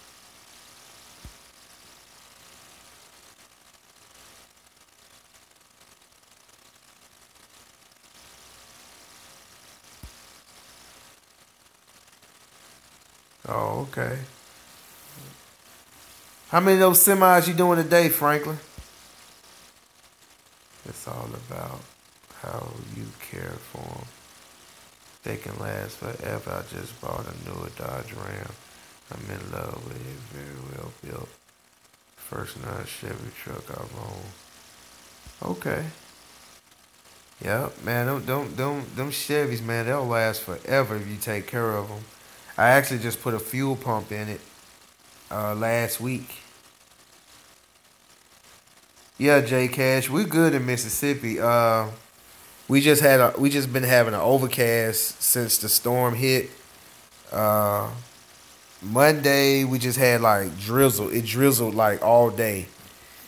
Oh, okay. How many of those semis you doing a day, Franklin? It's all about how you care for them. They can last forever. I just bought a newer Dodge Ram. I'm in love with it. Very well built. First non Chevy truck I've owned. Okay. Yep, man. Them Chevys, man. They'll last forever if you take care of them. I actually just put a fuel pump in it last week. Yeah, J Cash, we good in Mississippi. We just been having an overcast since the storm hit. Uh, Monday we just had like drizzle. It drizzled like all day,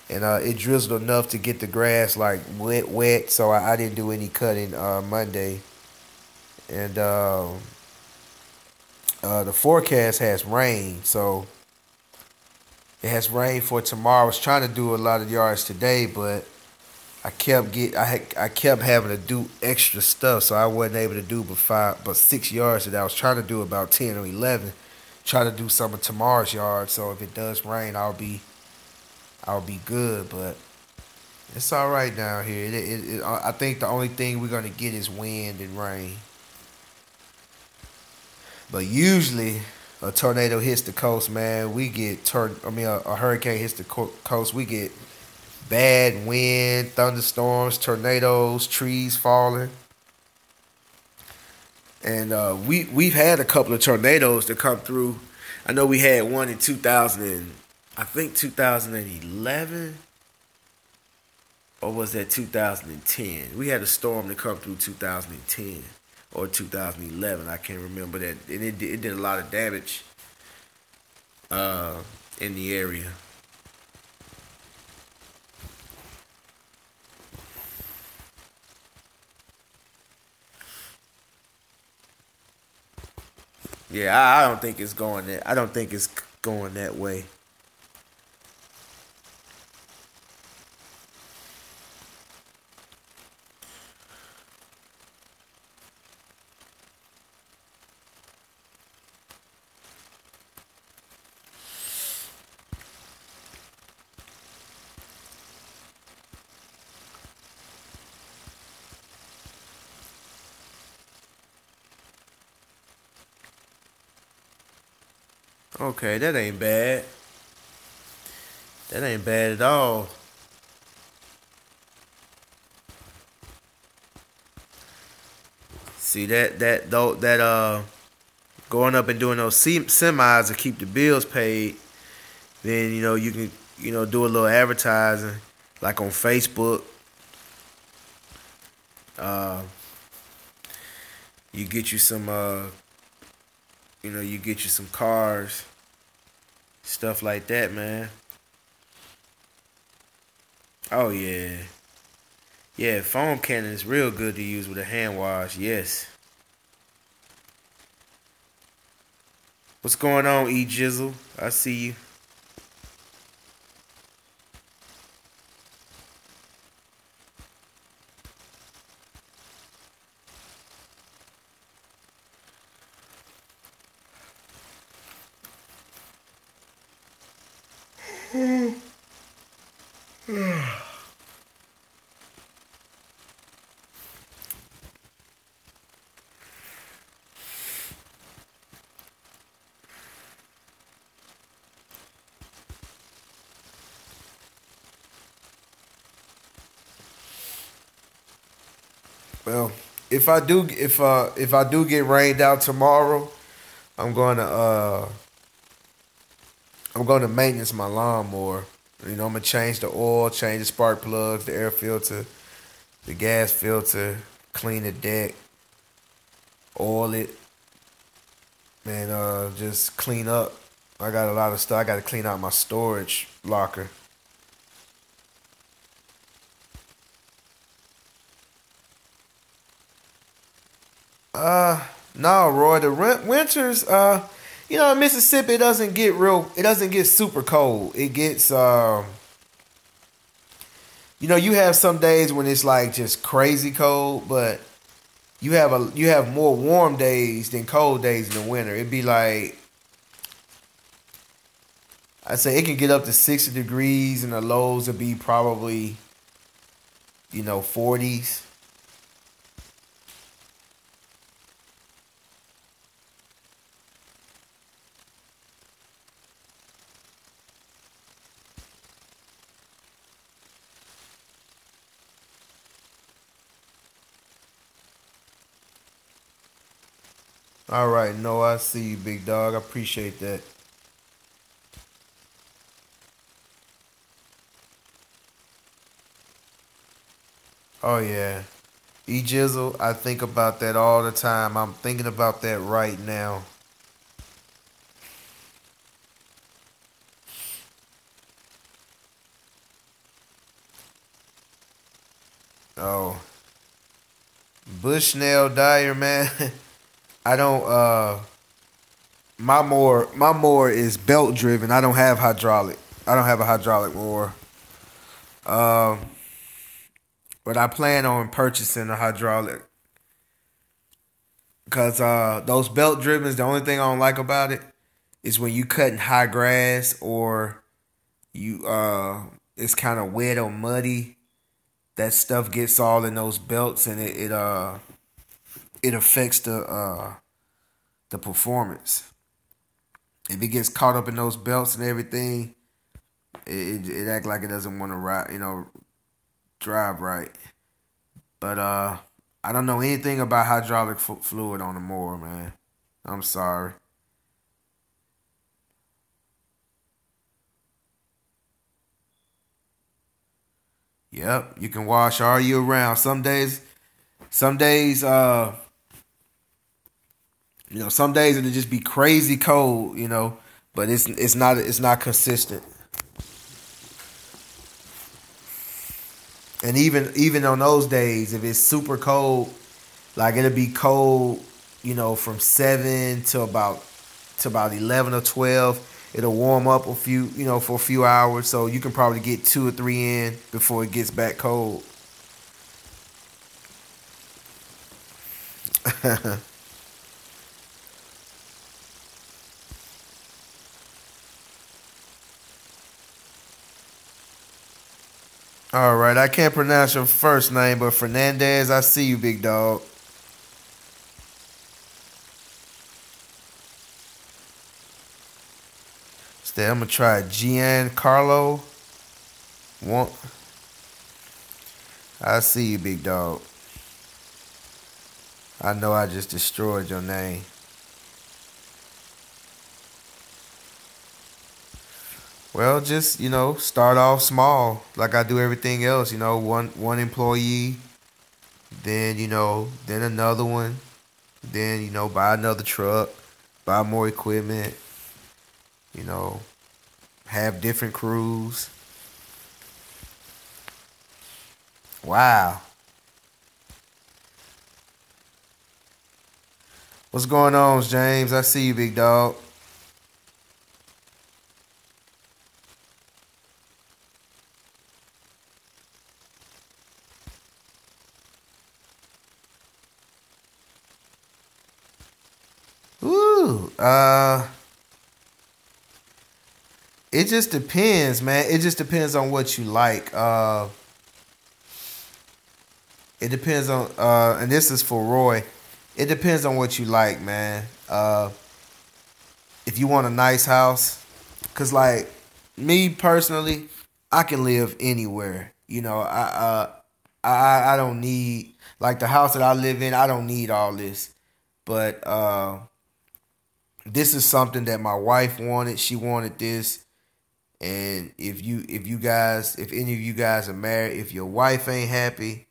and it drizzled enough to get the grass like wet. So I didn't do any cutting Monday, and the forecast has rain. So it has rain for tomorrow. I was trying to do a lot of yards today, but I kept having to do extra stuff, so I wasn't able to do but 6 yards today. I was trying to do about 10 or 11. Try to do some of tomorrow's yard. So if it does rain, I'll be good. But it's all right down here. I think the only thing we're gonna get is wind and rain. But usually a tornado hits the coast, man. We get a hurricane hits the coast. We get bad wind, thunderstorms, tornadoes, trees falling, and we've had a couple of tornadoes that come through. I know we had one in 2000, I think 2011, or was that 2010? We had a storm that come through 2010. or 2011. I can't remember that. And it did a lot of damage uh, in the area. Yeah, I don't think it's going that. I don't think it's going that way. Okay, that ain't bad. That ain't bad at all. See that though that going up and doing those semis to keep the bills paid. Then you can do a little advertising like on Facebook. Uh, you get you some you get you some cars, stuff like that, man. Oh yeah, yeah. Foam cannon is real good to use with a hand wash. Yes. What's going on, E Jizzle? I see you. Well, if I do get rained out tomorrow, I'm going to uh I'm going to maintenance my lawnmower. I'm gonna change the oil, change the spark plugs, the air filter, the gas filter, clean the deck, oil it, and just clean up. I got a lot of stuff. I got to clean out my storage locker. No, Roy. The winters, in Mississippi, it doesn't get super cold. It gets, you have some days when it's like just crazy cold, but you have more warm days than cold days in the winter. It'd be like, I'd say it can get up to 60 degrees, and the lows would be probably, 40s. All right, no, I see you, big dog. I appreciate that. Oh yeah. E Jizzle, I think about that all the time. I'm thinking about that right now. Oh, Bushnell Dyer, man. I don't. My mower is belt driven. I don't have hydraulic. I don't have a hydraulic mower. Um, but I plan on purchasing a hydraulic because those belt drivens. The only thing I don't like about it is when you cutting high grass or you it's kind of wet or muddy. That stuff gets all in those belts, and it affects the performance. If it gets caught up in those belts and everything, it act like it doesn't want to ride, drive right. But I don't know anything about hydraulic fluid on the mower, man. I'm sorry. Yep, you can wash all year round. Some days, some days, Some days it'll just be crazy cold. But it's not consistent. And even on those days, if it's super cold, like it'll be cold, from 7 to about 11 or 12. It'll warm up a few, for a few hours, so you can probably get 2 or 3 in before it gets back cold. All right, I can't pronounce your first name, but Fernandez, I see you, big dog. Stay, I'm gonna try Giancarlo. One, I see you, big dog. I know I just destroyed your name. Well, just start off small, like I do everything else. One employee, then then another one, then buy another truck, buy more equipment. You know, have different crews. Wow, what's going on, James? I see you, big dog. Ooh, it just depends, man. It just depends on what you like. It depends on and this is for Roy. It depends on what you like, man. If you want a nice house, cause like me personally, I can live anywhere. I don't need like the house that I live in. I don't need all this, but this is something that my wife wanted. She wanted this, and if any of you guys are married, if your wife ain't happy,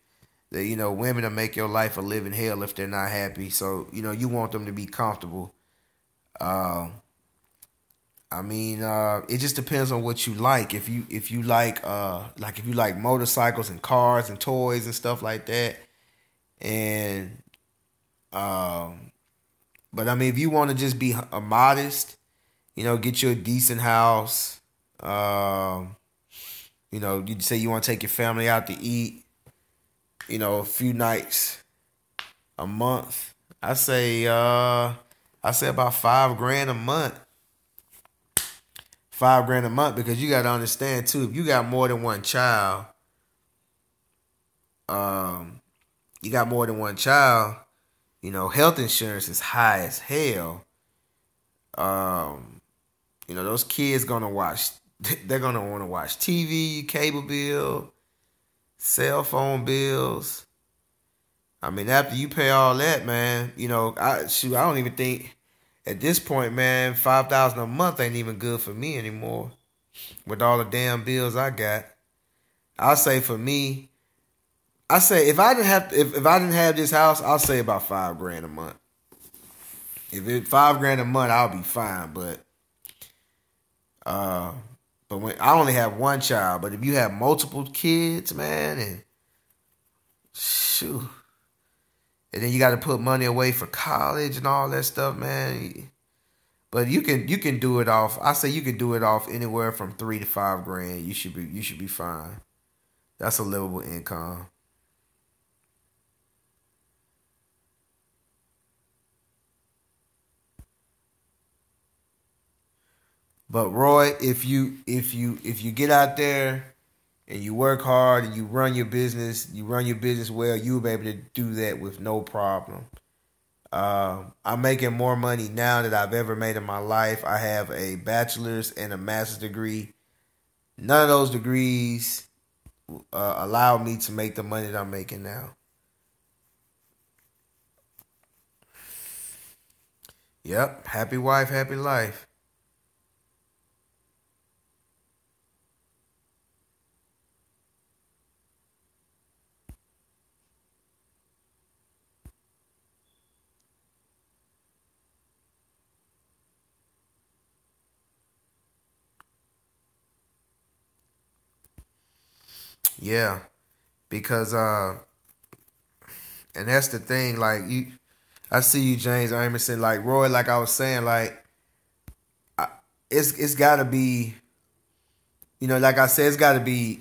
that women will make your life a living hell if they're not happy. So you want them to be comfortable. Um, it just depends on what you like. If you like if you like motorcycles and cars and toys and stuff like that, and um, but if you want to just be a modest, get you a decent house. Um, you say you want to take your family out to eat. A few nights a month. I say about 5 grand a month. 5 grand a month because you got to understand too. If you got more than one child, um, you got more than one child. Health insurance is high as hell. Um, those kids gonna watch. They're gonna want to watch TV, cable bill, cell phone bills. After you pay all that, man, I don't even think at this point, man, 5,000 a month ain't even good for me anymore. With all the damn bills I got, I'll say for me, I say if I didn't have this house, I'll say about 5 grand a month. If it 5 grand a month, I'll be fine. Uh, but when I only have one child, but if you have multiple kids, man, and shoot, and then you got to put money away for college and all that stuff, man. But you can do it off. I say you can do it off anywhere from 3 to 5 grand. You should be fine. That's a livable income. But Roy, if you get out there and you work hard and you run your business well, you'll be able to do that with no problem. I'm making more money now than I've ever made in my life. I have a bachelor's and a master's degree. None of those degrees allow me to make the money that I'm making now. Yep, happy wife, happy life. Yeah, because and that's the thing. Like I see you, James Emerson. Like Roy, like I was saying, like it's got to be. Like I said, it's got to be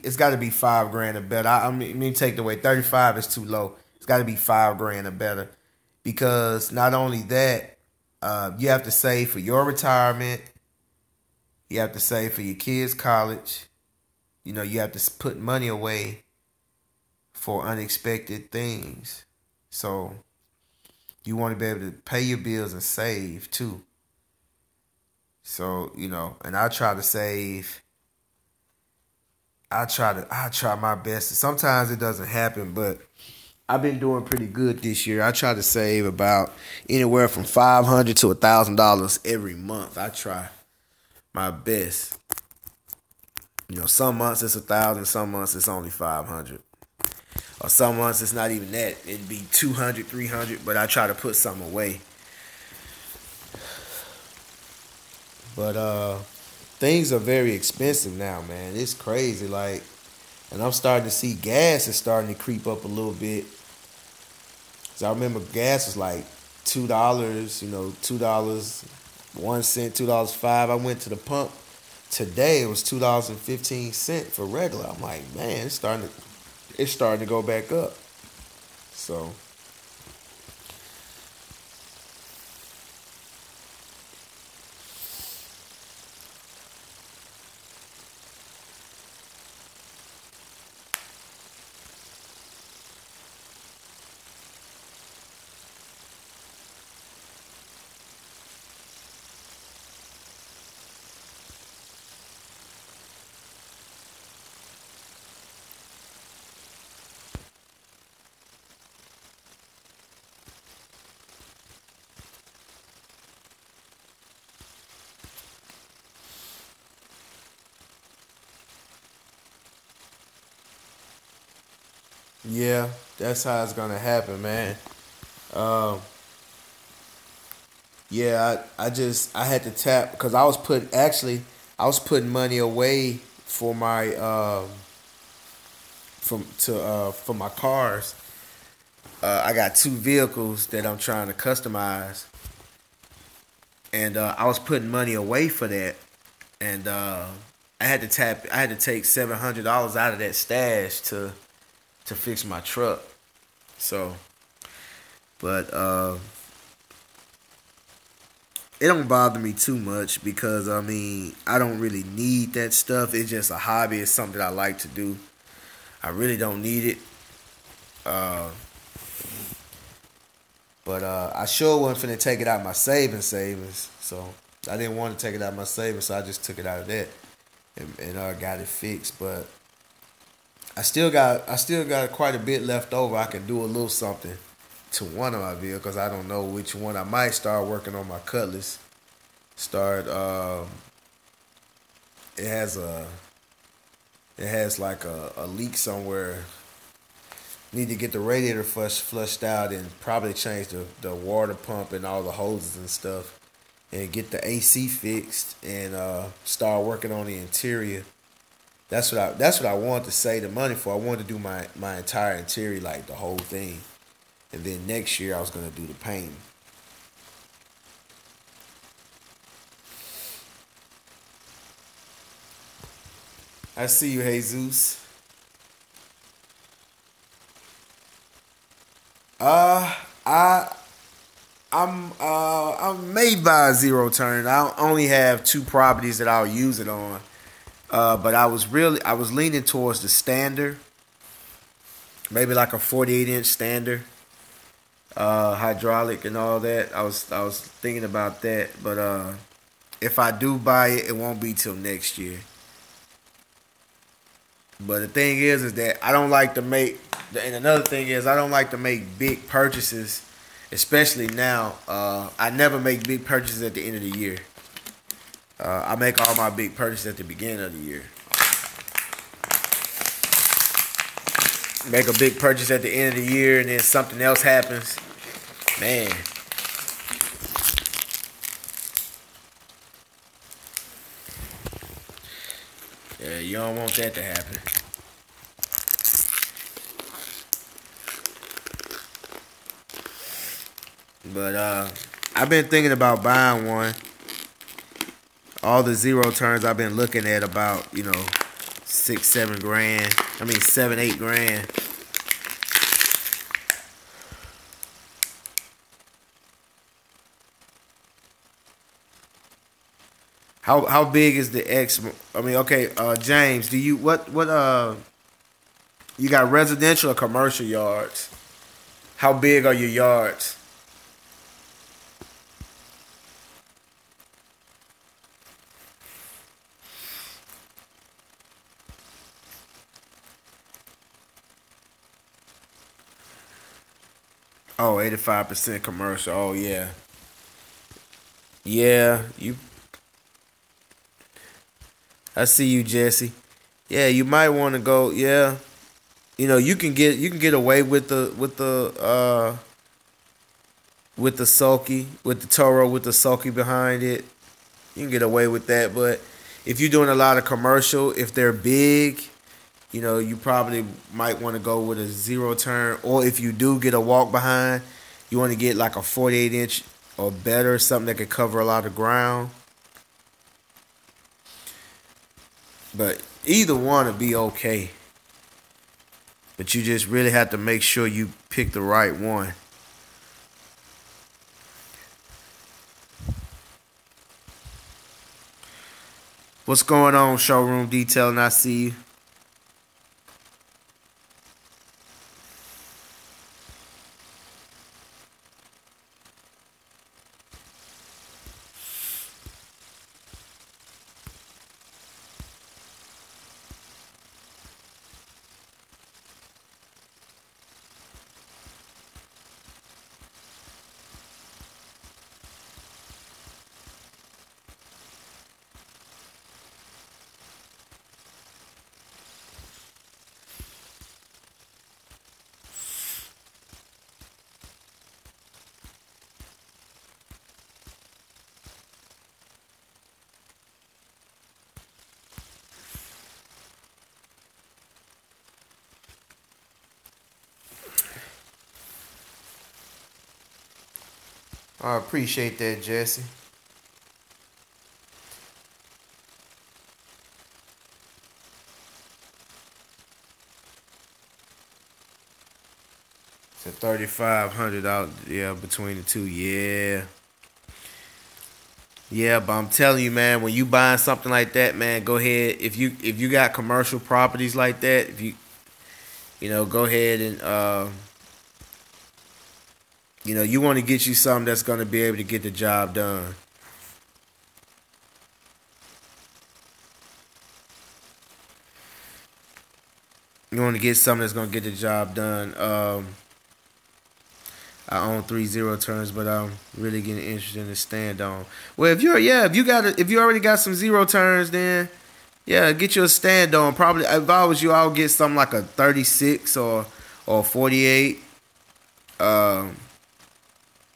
5 grand or better. I mean, take it away. 35 is too low. It's got to be 5 grand or better, because not only that, you have to save for your retirement. You have to save for your kids' college. You have to put money away for unexpected things. So you want to be able to pay your bills and save too. So and I try to save. I try my best. Sometimes it doesn't happen, but I've been doing pretty good this year. I try to save about anywhere from $500 to $1,000 every month. I try my best. Some months it's 1,000, some months it's only 500, or some months it's not even that. It'd be 200, 300, but I try to put some away. But things are very expensive now, man. It's crazy. Like, and I'm starting to see gas is starting to creep up a little bit. So I remember gas was like $2, $2.01, $2.05. I went to the pump today. It was $2.15 for regular. I'm like, man, it's starting to go back up. So yeah, that's how it's gonna happen, man. Um, yeah, I had to tap because I was putting money away for my for my cars. I got two vehicles that I'm trying to customize, and I was putting money away for that, and I had to take $700 out of that stash to fix my truck. So, but it don't bother me too much because I mean I don't really need that stuff. It's just a hobby. It's something that I like to do. I really don't need it. Uh, but I sure wasn't finna take it out of my savings. So I didn't want to take it out of my savings, so I just took it out of that and got it fixed. But I still got quite a bit left over. I can do a little something to one of my vehicles. I don't know which one. I might start working on my Cutlass. Start. It has a. It has like a leak somewhere. Need to get the radiator flushed out and probably change the water pump and all the hoses and stuff, and get the AC fixed and start working on the interior. That's what I wanted to save the money for. I wanted to do my entire interior, like the whole thing, and then next year I was gonna do the painting. I see you, Jesus. Uh, I I'm made by a zero turn. I only have two properties that I'll use it on. But I was leaning towards the standard, maybe like a 48-inch standard, hydraulic and all that. I was thinking about that, but if I do buy it, it won't be till next year. But the thing is that I don't like to make, and another thing is I don't like to make big purchases, especially now. I never make big purchases at the end of the year. I make all my big purchases at the beginning of the year. Make a big purchase at the end of the year, and then something else happens. Man, yeah, you don't want that to happen. But I've been thinking about buying one. All the zero turns I've been looking at about, 6, 7 grand. I mean 7, 8 grand. How big is the X? I mean, okay, James, do you what you got residential or commercial yards? How big are your yards? Oh, 85% commercial. Oh yeah. Yeah, I see you, Jesse. Yeah, you might want to go. Yeah, you can get away with the sulky, with the Toro, with the sulky behind it. You can get away with that, but if you're doing a lot of commercial, if they're big, you probably might want to go with a zero turn, or if you do get a walk behind, you want to get like a 48 inch or better, something that could cover a lot of ground. But either one would be okay. But you just really have to make sure you pick the right one. What's going on, showroom detailing? I see you. I appreciate that, Jesse. So 3,500 out, yeah, between the two, yeah. Yeah, but I'm telling you, man, when you buying something like that, man, go ahead. If you got commercial properties like that, if go ahead and you want to get you something that's gonna be able to get the job done. You want to get something that's gonna get the job done. I own 3 0 turns, but I'm really getting interested in the stand on. Well, if you already got some 0 turns, then yeah, get you a stand on. Probably if I was you, I'll get something like a 36 or 48. Um,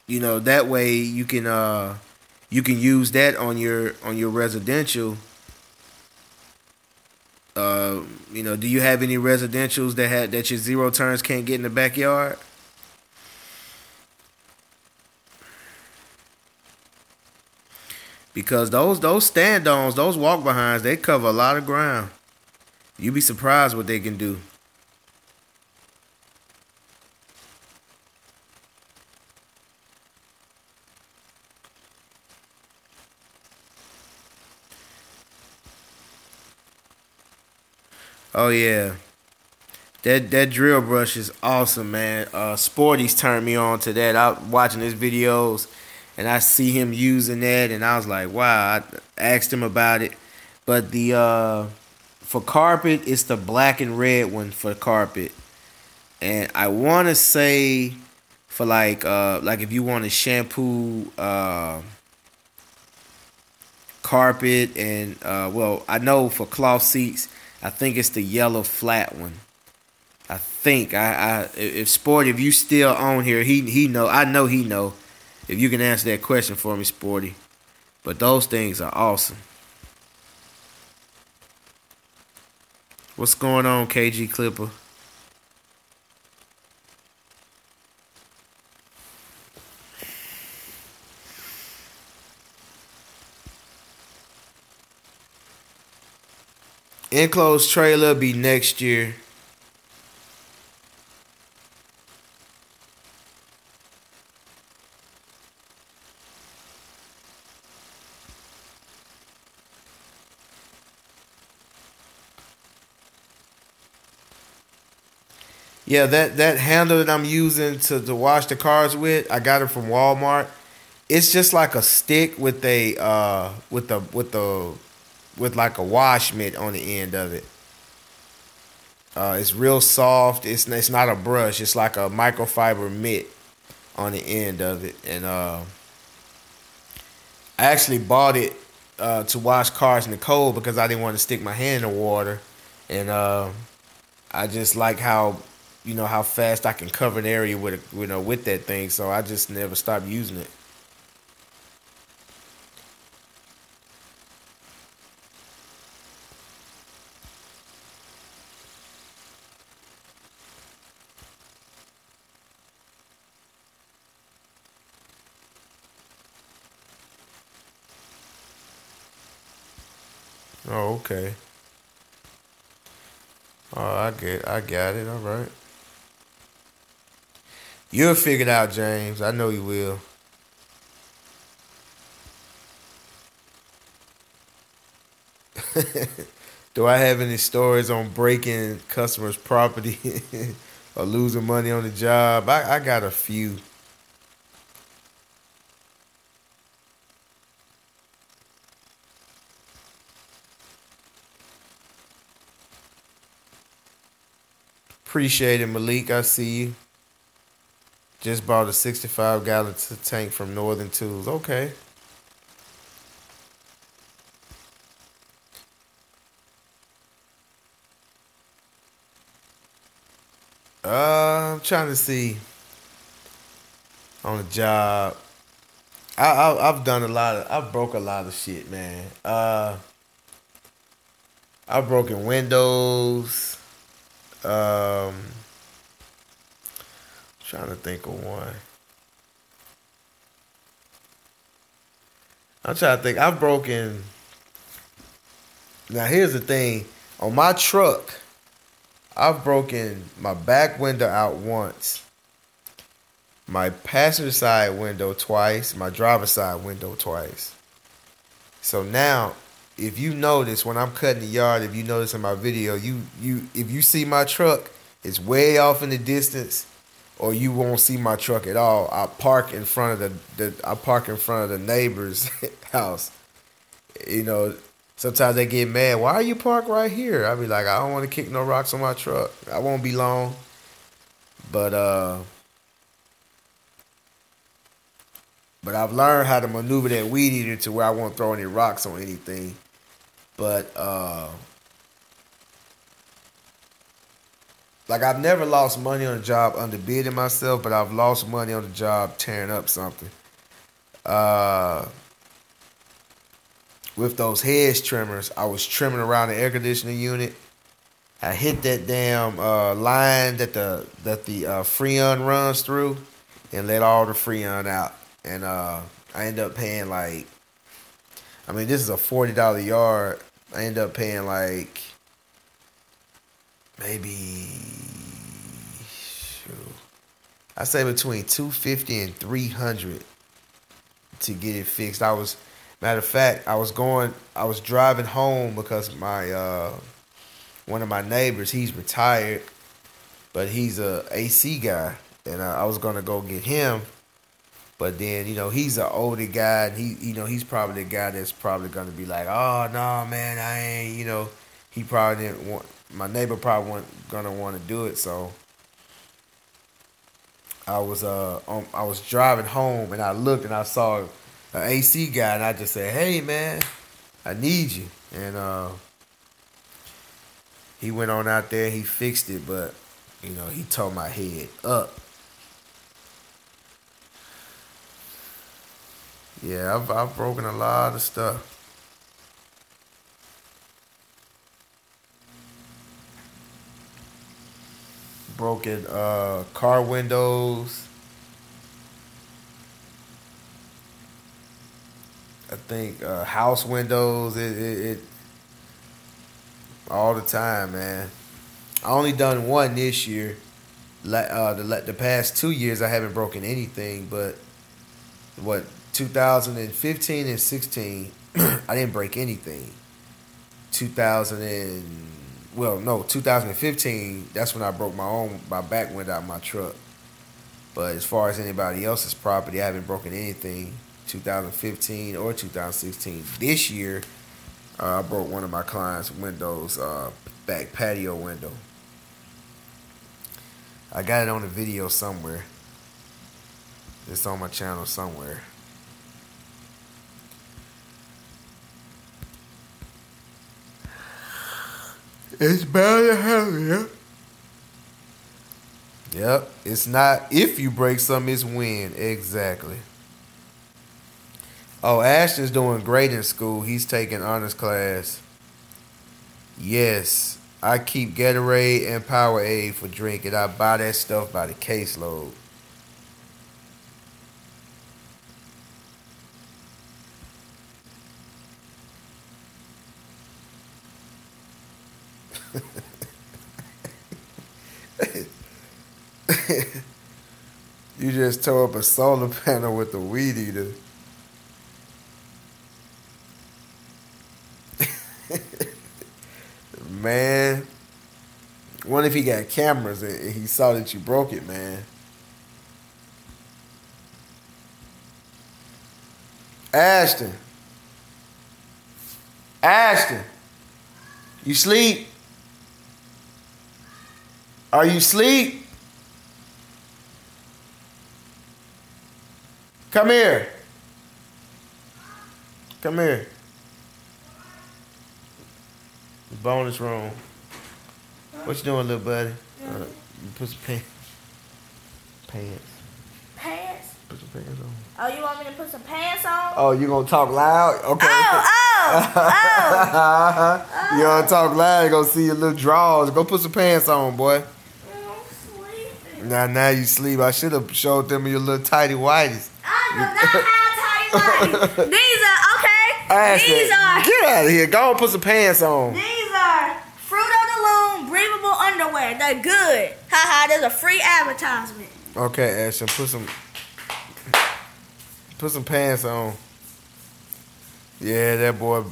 that way you can use that on your residential. Do you have any residentials that your 0 turns can't get in the backyard? Because those stand-ons, those walk-behinds, they cover a lot of ground. You'd be surprised what they can do. Oh yeah, that drill brush is awesome, man. Sporty's turned me on to that. I watching his videos, and I see him using that, and I was like, wow. I asked him about it, but the for carpet, it's the black and red one for carpet, and I want to say for like if you want to shampoo carpet and well, I know for cloth seats, I think it's the yellow flat one. I think if Sporty, if you still on here, he know. I know he know. If you can answer that question for me, Sporty. But those things are awesome. What's going on, KG Clipper? Enclosed trailer be next year. Yeah, that handle that I'm using to wash the cars with, I got it from Walmart. It's just like a stick with a with like a wash mitt on the end of it. It's real soft. It's not a brush. It's like a microfiber mitt on the end of it. And I actually bought it to wash cars in the cold because I didn't want to stick my hand in the water. And I just like how how fast I can cover an area with that thing. So I just never stopped using it. Oh, okay. Oh, I got it. All right. You'll figure it out, James. I know you will. Do I have any stories on breaking customers' property or losing money on the job? I got a few. Appreciate it, Malik. I see you. Just bought a 65-gallon tank from Northern Tools. Okay. I'm trying to see on the job. I've done a lot of. I've broke a lot of shit, man. I've broken windows. Um, Trying to think of one. I'm trying to think. I've broken. Now here's the thing. On my truck, I've broken my back window out once, my passenger side window twice, my driver side window twice. So now, if you notice when I'm cutting the yard, if you notice in my video, you if you see my truck, it's way off in the distance, or you won't see my truck at all. I park in front of I park in front of the neighbor's house. You know, sometimes they get mad. Why are you parked right here? I be like, I don't want to kick no rocks on my truck. I won't be long, but but I've learned how to maneuver that weed eater to where I won't throw any rocks on anything. But like I've never lost money on a job underbidding myself, but I've lost money on the job tearing up something. Uh, with those hedge trimmers, I was trimming around the air conditioning unit. I hit that damn line that the Freon runs through, and let all the Freon out. And I end up paying like, I mean, this is a $40 yard. I end up paying like maybe, shoot, I say between 250 and 300 to get it fixed. Matter of fact, I was driving home because my one of my neighbors, he's retired, but he's a AC guy, and I was gonna go get him. But then he's an older guy, and he's probably the guy that's probably gonna be like, oh no man, I ain't he probably didn't want my neighbor probably wasn't gonna want to do it. So I was driving home, and I looked and I saw an AC guy, and I just said, hey man, I need you. And he went on out there, he fixed it, but he tore my head up. Yeah, I've broken a lot of stuff. Broken car windows. I think house windows. all the time, man. I only done one this year. The past 2 years I haven't broken anything, but what 2015 and 16 I didn't break anything. 2000 and well no 2015 that's when I broke my back window out of my truck. But as far as anybody else's property, I haven't broken anything. 2015 or 2016. This year, I broke one of my clients' windows, back patio window. I got it on the video somewhere. It's on my channel somewhere. It's bad to have it. Yep. It's not if you break something, it's when. Exactly. Oh, Ashton's doing great in school. He's taking honors class. Yes. I keep Gatorade and Powerade for drinking. I buy that stuff by the caseload. You just tore up a solar panel with a weed eater. Man, what if he got cameras and he saw that you broke it, man? Ashton. Ashton. You sleep? Are you asleep? Come here. Come here. Bonus room. What you doing, little buddy? You put some pants. Pants? Put some pants on. Oh, you want me to put some pants on? Oh, you gonna talk loud? Okay. Oh. You gonna talk loud? You gonna see your little drawers. Go put some pants on, boy. I'm sleeping. Now you sleep. I should have showed them your little tighty whities. I do not have tight whities. These are, okay. These are. Get out of here. Go and put some pants on. These are Fruit of the Loom breathable underwear. They're good. Haha, there's a free advertisement. Okay, Ashton, put some pants on. Yeah, that boy.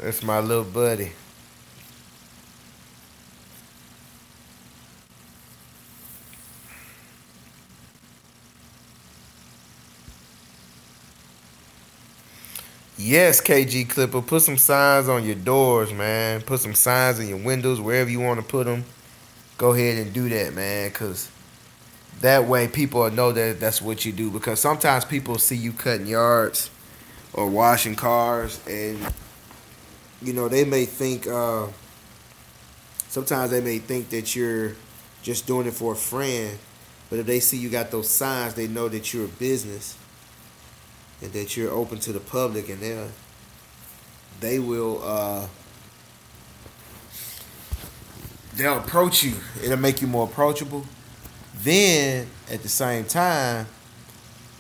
That's my little buddy. Yes, KG Clipper. Put some signs on your doors, man. Put some signs in your windows, wherever you want to put them. Go ahead and do that, man, because that way people will know that that's what you do. Because sometimes people see you cutting yards or washing cars, and, you know, they may think, sometimes they may think that you're just doing it for a friend. But if they see you got those signs, they know that you're a business and that you're open to the public, and they'll approach you. It'll make you more approachable. Then at the same time,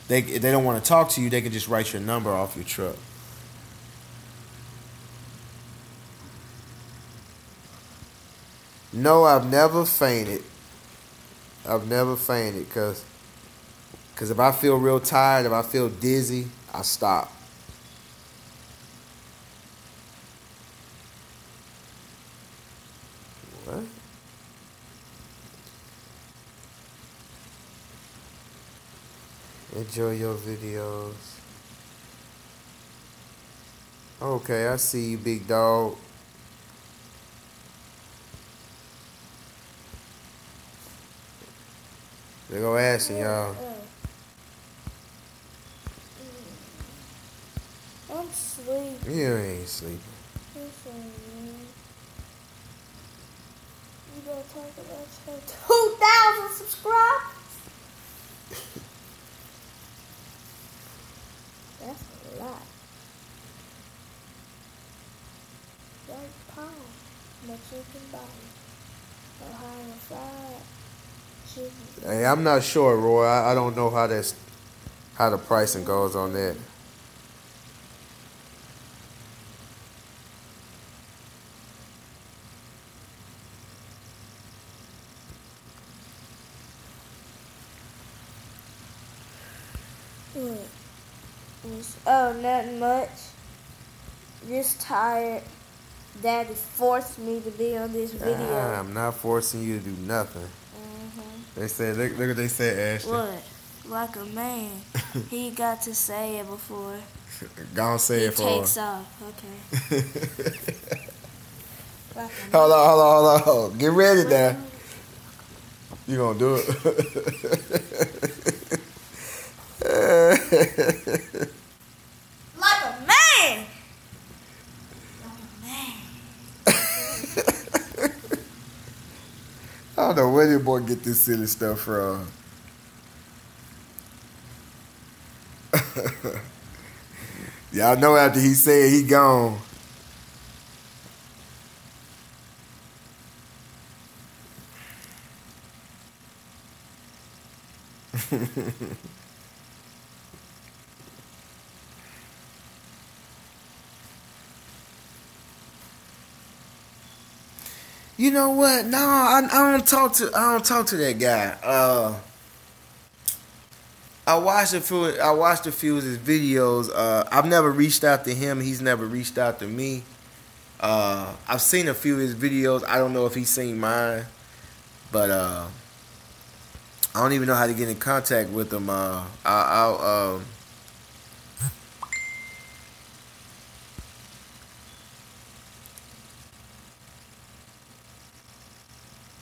if they don't want to talk to you, they can just write your number off your truck. No, I've never fainted. I've never fainted because if I feel real tired, if I feel dizzy, I stop. What? Enjoy your videos. Okay, I see you, big dog. They go asking y'all. I'm sleeping. You ain't sleeping. You gonna talk about your 2,000 subscribers? That's a lot. Like pound, but you can buy it. Ohio fried chicken. Hey, I'm not sure, Roy. I don't know how the pricing goes on that. What? Oh, nothing much. Just tired. Daddy forced me to be on this video. I'm not forcing you to do nothing. They said, look what they said, Ashley. What? Like a man. He got to say it before Go on, say he it for takes her. off. Okay. Like a man. Hold on. Get ready now. You gonna do it? Like a man. Like a man. I don't know where this boy get this silly stuff from. Y'all know after he said he gone. You know what? No, I don't talk to that guy. I watched a few of his videos. I've never reached out to him. He's never reached out to me. I've seen a few of his videos. I don't know if he's seen mine, but I don't even know how to get in contact with him. I'll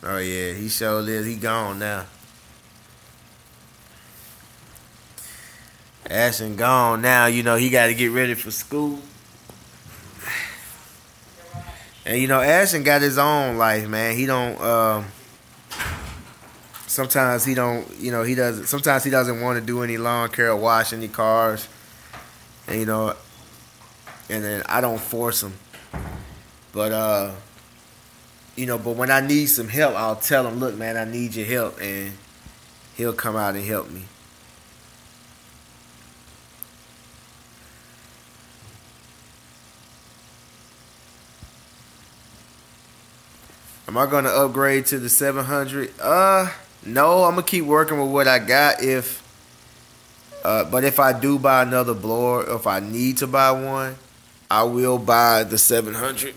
Oh yeah, he sure is. He gone now. Ashton gone now. You know he got to get ready for school. And you know Ashton got his own life, man. He don't. Sometimes he don't. You know he doesn't. Sometimes he doesn't want to do any lawn care or wash any cars. And you know, and then I don't force him. But you know, but when I need some help, I'll tell him, look, man, I need your help, and he'll come out and help me. Am I gonna upgrade to the 700? No, I'm gonna keep working with what I got. But if I do buy another blower, if I need to buy one, I will buy the 700.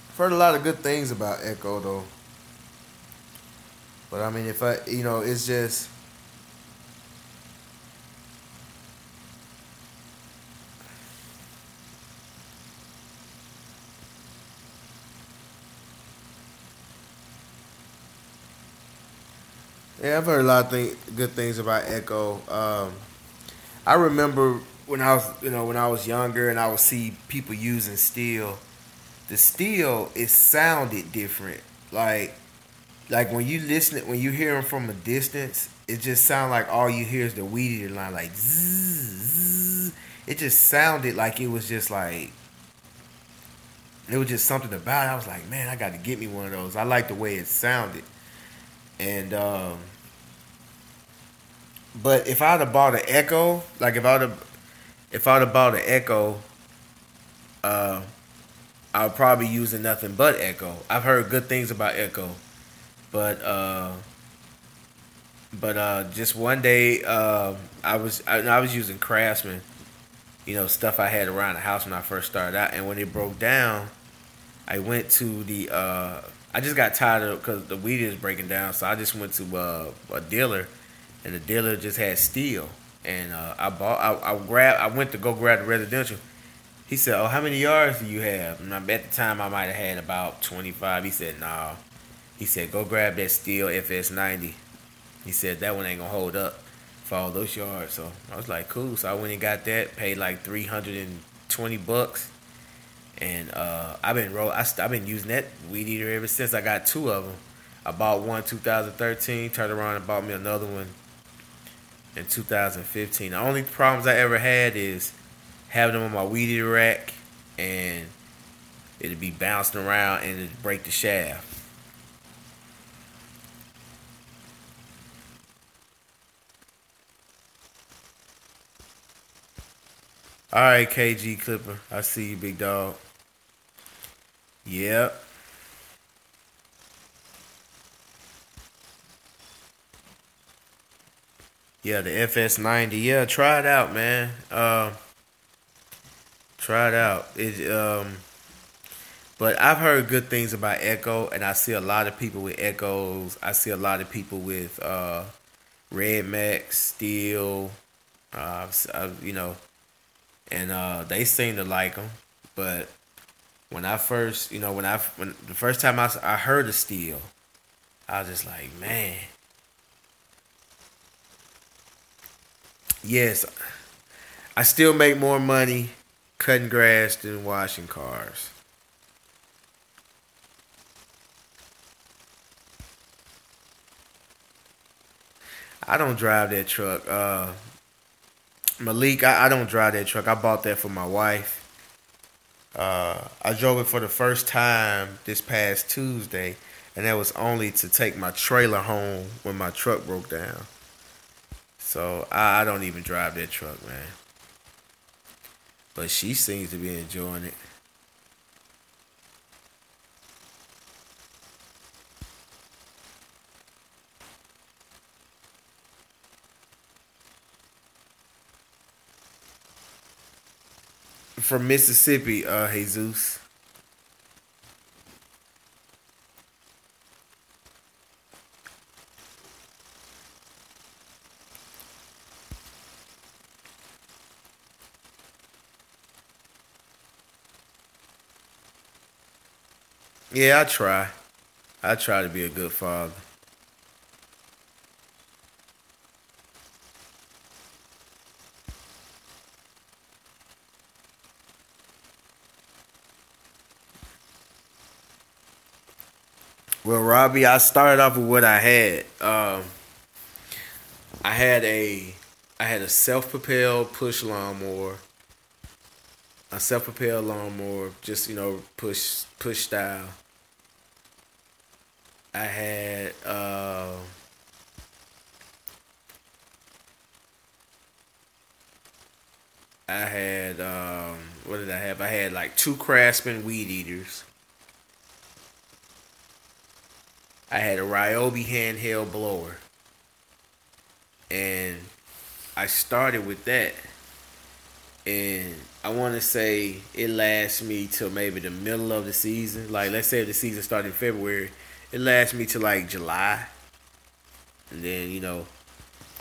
I've heard a lot of good things about Echo though. But I mean, if I, you know, it's just. Yeah, I've heard a lot of good things about Echo. I remember when I was, when I was younger, and I would see people using steel. The steel, it sounded different. Like when you hear them from a distance, it just sounds like all you hear is the weed eater line, like zzz, zzz. It just sounded like it was just like It was just something about it. I was like, man, I got to get me one of those. I like the way it sounded. And but if I'd have bought an Echo, like if I'd have bought an Echo, uh, I would probably using nothing but Echo. I've heard good things about Echo, but just one day, I was using Craftsman, stuff I had around the house when I first started out, and when it broke down, I went to the. I just got tired of because the weed is breaking down, so I just went to a dealer, and the dealer just had steel, and I went to go grab the residential. He said, "Oh, how many yards do you have?" And at the time, I might have had about 25. He said, "Nah." He said, "Go grab that steel FS90." He said that one ain't gonna hold up for all those yards. So I was like, "Cool." So I went and got that. Paid like $320, and I've been using that weed eater ever since. I got two of them. I bought one 2013. Turned around and bought me another one in 2015. The only problems I ever had is having them on my weed eater rack, and it'd be bouncing around and it'd break the shaft. All right, KG Clipper. I see you, big dog. Yep. Yeah, the FS90. Yeah, try it out, man. Try it out. But I've heard good things about Echo, and I see a lot of people with Echoes. I see a lot of people with Red Max, Steel, and they seem to like them. But when I first, when the first time I heard of Steel, I was just like, man, yes, I still make more money cutting grass than washing cars. I don't drive that truck. Malik, I don't drive that truck. I bought that for my wife. I drove it for the first time this past Tuesday, and that was only to take my trailer home when my truck broke down. So I don't even drive that truck, man. But she seems to be enjoying it. From Mississippi, Jesus. Yeah, I try. I try to be a good father. Well, Robbie, I started off with what I had. I had a I had a self-propelled push lawnmower, a self-propelled lawnmower, just push style. I had what did I have? I had like two Craftsman weed eaters. I had a Ryobi handheld blower, and I started with that, and I want to say it lasts me till maybe the middle of the season. Like, let's say if the season started in February, it lasts me till like July, and then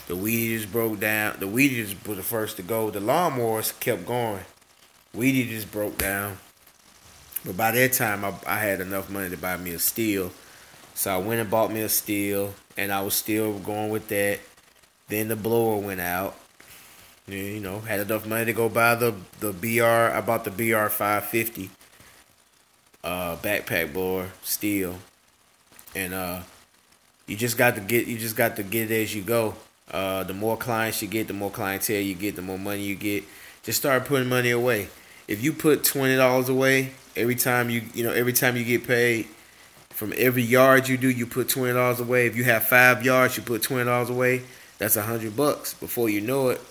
the weed eaters broke down. The weed eaters were the first to go. The lawnmowers kept going. Weed eaters broke down, but by that time I had enough money to buy me a steel. So I went and bought me a steel, and I was still going with that. Then the blower went out. Had enough money to go buy the BR. I bought the BR 550 backpack blower steel, and you just got to get it as you go. The more clients you get, the more clientele you get, the more money you get. Just start putting money away. if you put $20 away every time every time you get paid from every yard you do, you put $20 away. If you have 5 yards, you put $20 away. That's $100. Before you know it,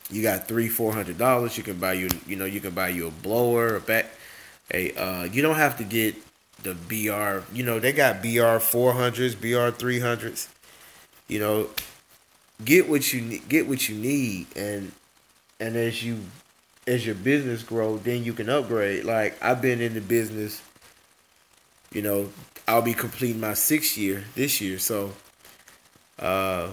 you got $300-$400. You can buy you can buy you a blower, a back, you don't have to get the BR. They got BR 400s, BR 300s. You know, get what you need, and as your business grow, then you can upgrade. Like I've been in the business, I'll be completing my 6th year this year, so uh,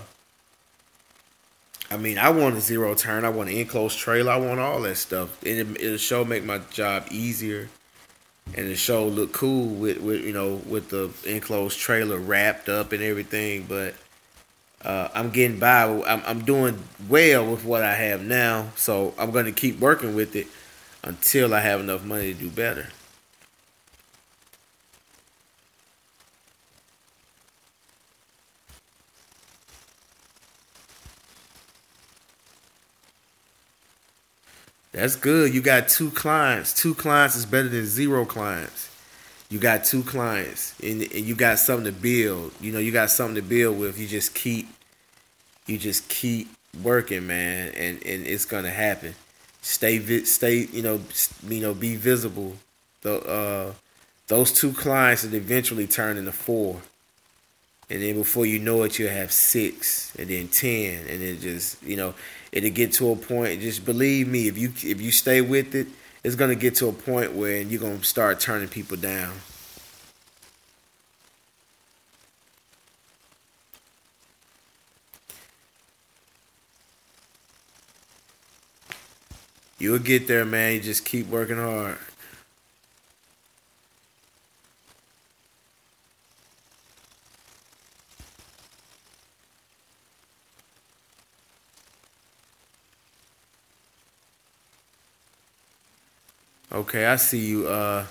I mean, I want a zero turn, I want an enclosed trailer, I want all that stuff, and it'll show make my job easier, and the show look cool with the enclosed trailer wrapped up and everything, but. I'm getting by. I'm doing well with what I have now, so I'm going to keep working with it until I have enough money to do better. That's good. You got 2 clients. 2 clients is better than 0 clients. You got 2 clients, and you got something to build. You got something to build with. You just keep working, man, and it's gonna happen. Stay, be visible. Those 2 clients will eventually turn into 4, and then before you know it, you'll have 6, and then 10, and then just it'll get to a point. Just believe me, if you stay with it, it's gonna get to a point where you're gonna start turning people down. You'll get there, man. You just keep working hard. Okay, I see you. I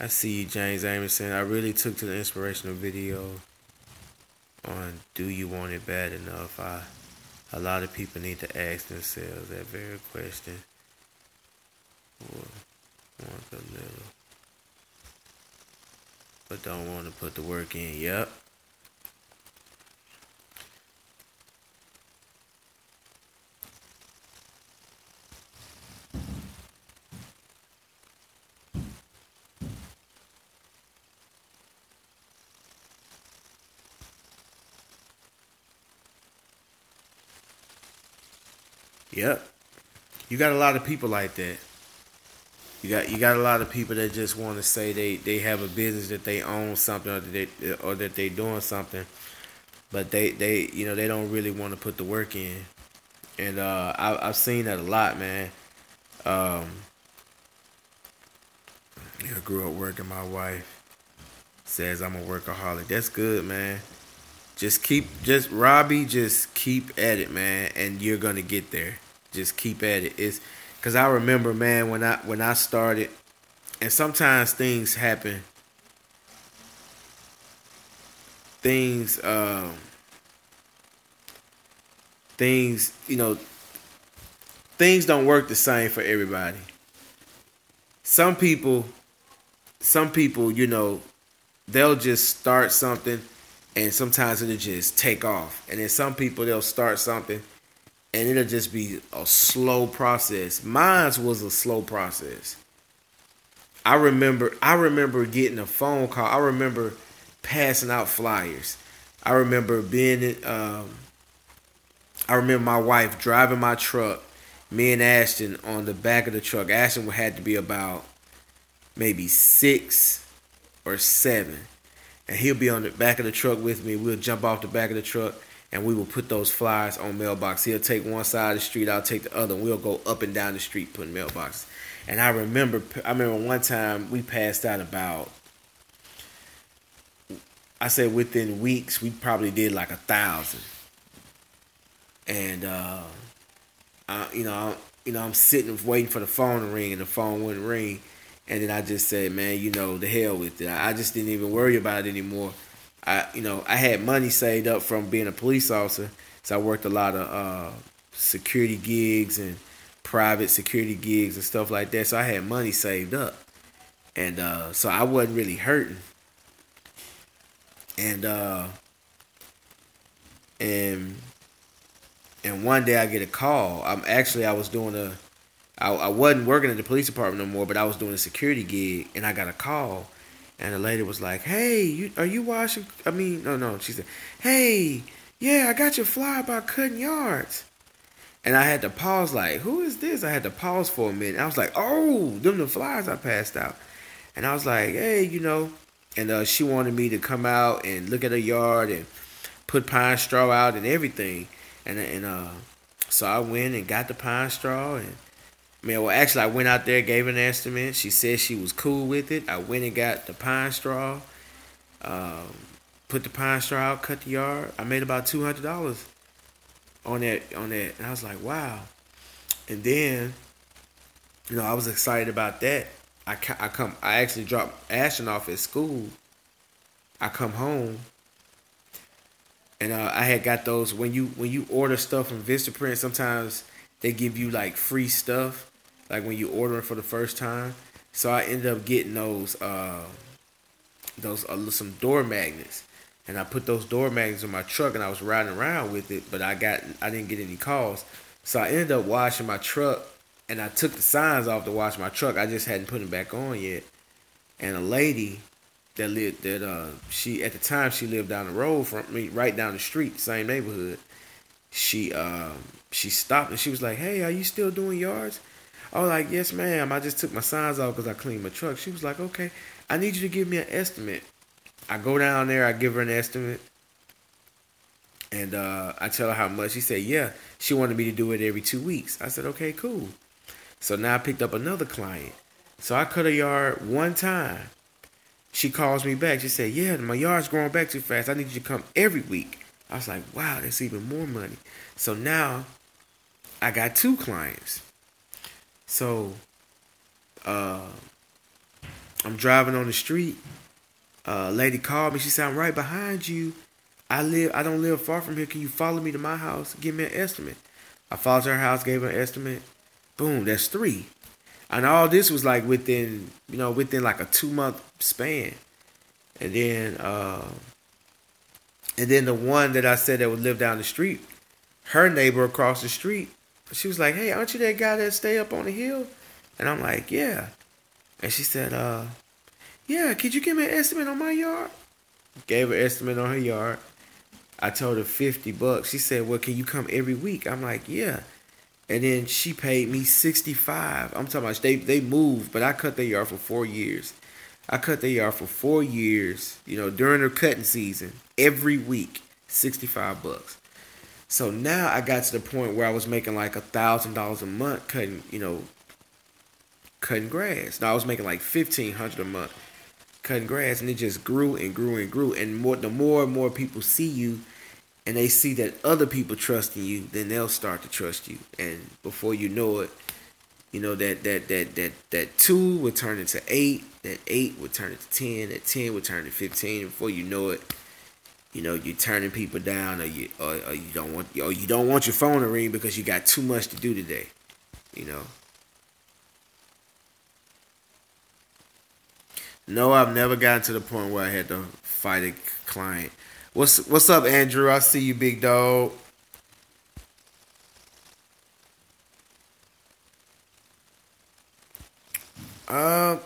see you, James Amerson. I really took to the inspirational video on "Do you want it bad enough?" A lot of people need to ask themselves that very question. Or want a little, but don't want to put the work in. Yep. Yep. You got a lot of people like that. You got a lot of people that just want to say they have a business, that they own something, or that they doing something, but they don't really want to put the work in. And I've seen that a lot, man. Um, I grew up working. My wife says I'm a workaholic. That's good, man. Robbie, just keep at it, man, and you're gonna get there. Just keep at it. It's because I remember, man, when I started, and sometimes things happen. Things, things, things don't work the same for everybody. Some people, they'll just start something, and sometimes it'll just take off. And then some people, they'll start something, and it'll just be a slow process. Mine was a slow process. I remember getting a phone call. I remember passing out flyers. I remember I remember my wife driving my truck, me and Ashton on the back of the truck. Ashton had to be about maybe 6 or 7. And he'll be on the back of the truck with me. We'll jump off the back of the truck, and we will put those flyers on mailbox. He'll take one side of the street, I'll take the other, and we'll go up and down the street putting mailboxes. And I remember one time we passed out about, I said within weeks, we probably did like 1,000. And I'm sitting waiting for the phone to ring, and the phone wouldn't ring. And then I just said, man, the hell with it. I just didn't even worry about it anymore. I had money saved up from being a police officer, so I worked a lot of security gigs and private security gigs and stuff like that. So I had money saved up, and so I wasn't really hurting. And and and one day I get a call. I was doing I wasn't working at the police department no more, but I was doing a security gig, and I got a call, and the lady was like, "Hey, are you washing? I mean, no." She said, "Hey, yeah, I got your flyer about cutting yards." And I had to pause, like, who is this? I had to pause for a minute. I was like, oh, them the flyers I passed out. And I was like, hey, and she wanted me to come out and look at her yard and put pine straw out and everything. And so I went and got the pine straw. And man, well, actually, I went out there, gave an estimate. She said she was cool with it. I went and got the pine straw, um, put the pine straw out, cut the yard. I made about $200 on that. And I was like, wow. And then, I was excited about that. I actually dropped Ashton off at school. I come home, and I had got those when you order stuff from Vistaprint. Sometimes they give you like free stuff, like when you order it for the first time. So I ended up getting those some door magnets, and I put those door magnets in my truck, and I was riding around with it, but I didn't get any calls, so I ended up washing my truck, and I took the signs off to wash my truck. I just hadn't put them back on yet, and a lady she at the time she lived down the road from me, right down the street, same neighborhood. She stopped and she was like, "Hey, are you still doing yards?" I was like, "Yes, ma'am. I just took my signs off because I cleaned my truck." She was like, "Okay, I need you to give me an estimate." I go down there, I give her an estimate, and I tell her how much. She said, "Yeah." She wanted me to do it every 2 weeks. I said, "Okay, cool." So now I picked up another client. So I cut her yard one time. She calls me back. She said, "Yeah, my yard's growing back too fast. I need you to come every week." I was like, "Wow, that's even more money." So now I got two clients. So uh, I'm driving on the street. A lady called me. She said, "I'm right behind you. I don't live far from here. Can you follow me to my house? Give me an estimate." I followed to her house, gave her an estimate. Boom, that's three. And all this was like within like a 2 month span. And then the one that I said that would live down the street, her neighbor across the street, she was like, "Hey, aren't you that guy that stay up on the hill?" And I'm like, "Yeah." And she said, "Yeah, could you give me an estimate on my yard?" Gave her an estimate on her yard. I told her $50. She said, "Well, can you come every week?" I'm like, "Yeah." And then she paid me 65. I'm talking about they moved, but I cut their yard for 4 years. I cut their yard for 4 years, during the cutting season, every week, $65. So now I got to the point where I was making like $1,000 a month cutting grass. Now I was making like $1,500 a month cutting grass, and it just grew and grew and grew. And the more and more people see you, and they see that other people trust in you, then they'll start to trust you. And before you know it, that two would turn into eight, that eight would turn into 10, that 10 would turn to 15. And before you know it, you're turning people down, or you don't want your phone to ring because you got too much to do today. You know. No, I've never gotten to the point where I had to fight a client. What's up, Andrew? I see you, big dog. Uh,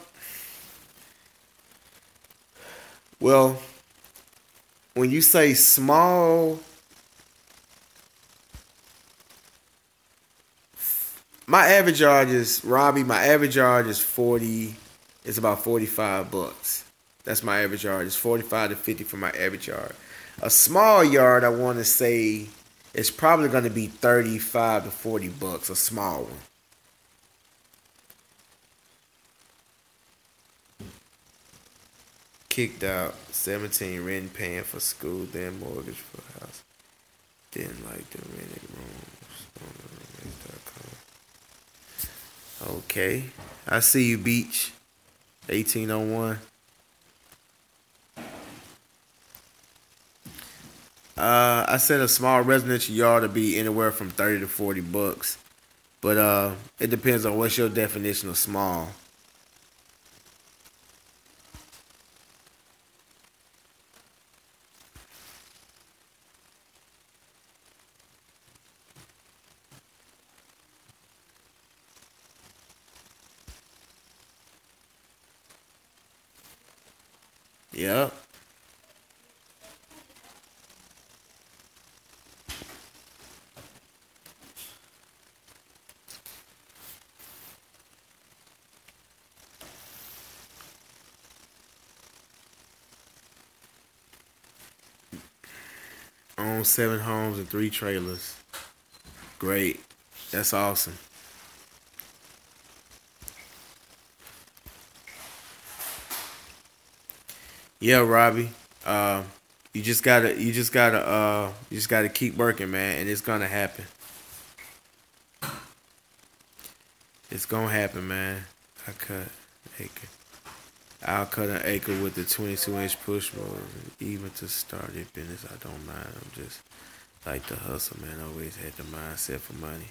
well, when you say small, my average yard is Robbie. My average yard is 40. It's about $45. That's my average yard. It's 45 to 50 for my average yard. A small yard, I want to say, is probably going to be 35 to $40. A small one. Kicked out. 17 rent paying for school, then mortgage for house. Didn't like the rented rooms. Okay. I see you, Beach. 1801. I said a small residential yard to be anywhere from $30 to $40. But it depends on what's your definition of small. Yep. Own 7 homes and 3 trailers. Great. That's awesome. Yeah, Robbie. Uh, you just gotta keep working, man, and it's gonna happen. It's gonna happen, man. I cut acre. I'll cut an acre with the 22-inch push mower, even to start a business. I don't mind. I'm just like the hustle, man. Always had the mindset for money.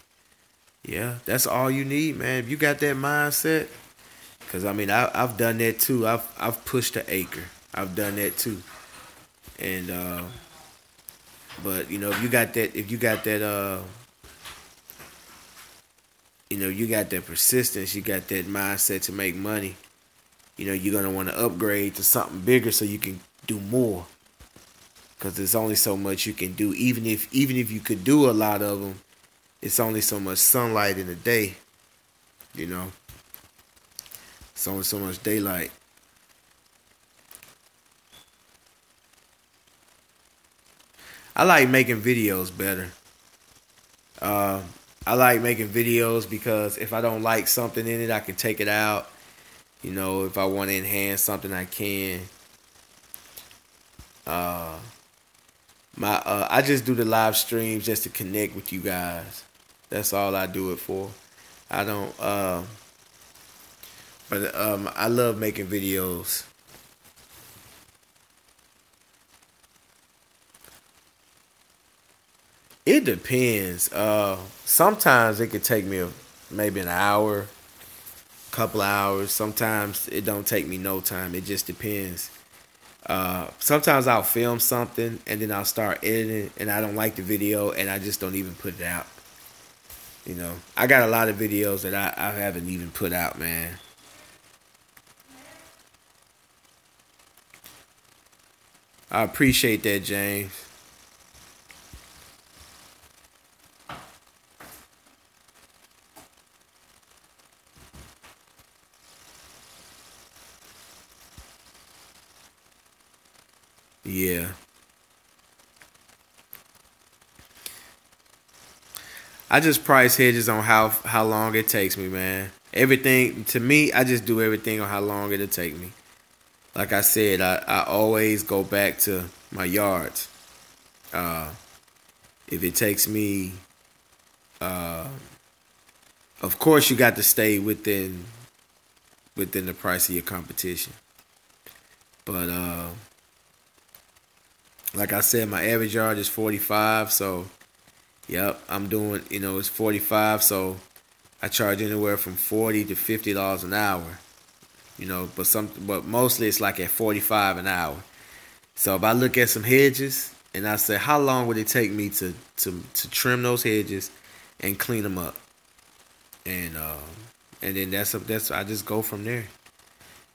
Yeah, that's all you need, man. If you got that mindset, cause I mean, I've done that too. I've pushed an acre. I've done that too, and but you know, if you got that, you got that persistence, you got that mindset to make money. You know, you're gonna want to upgrade to something bigger so you can do more. Cause there's only so much you can do. Even if you could do a lot of them, it's only so much sunlight in the day. You know, it's only so much daylight. I like making videos better. Uh, I like making videos because if I don't like something in it, I can take it out. You know, if I want to enhance something, I can. Uh, I just do the live streams just to connect with you guys. That's all I do it for. I don't. But I love making videos. It depends. Sometimes it could take me maybe an hour, couple hours. Sometimes it don't take me no time. It just depends. Sometimes I'll film something and then I'll start editing and I don't like the video and I just don't even put it out. You know, I got a lot of videos that I haven't even put out, man. I appreciate that, James. Yeah. I just price hedges on how long it takes me, man. Everything to me, I just do everything on how long it'll take me. Like I said, I always go back to my yards. Uh, if it takes me, uh, of course, you got to stay within the price of your competition. But like I said, my average yard is 45. So, yep, I'm doing. It's 45. So I charge anywhere from $40 to $50 an hour. But mostly it's like at 45 an hour. So if I look at some hedges and I say, how long would it take me to trim those hedges and clean them up, and then that's I just go from there.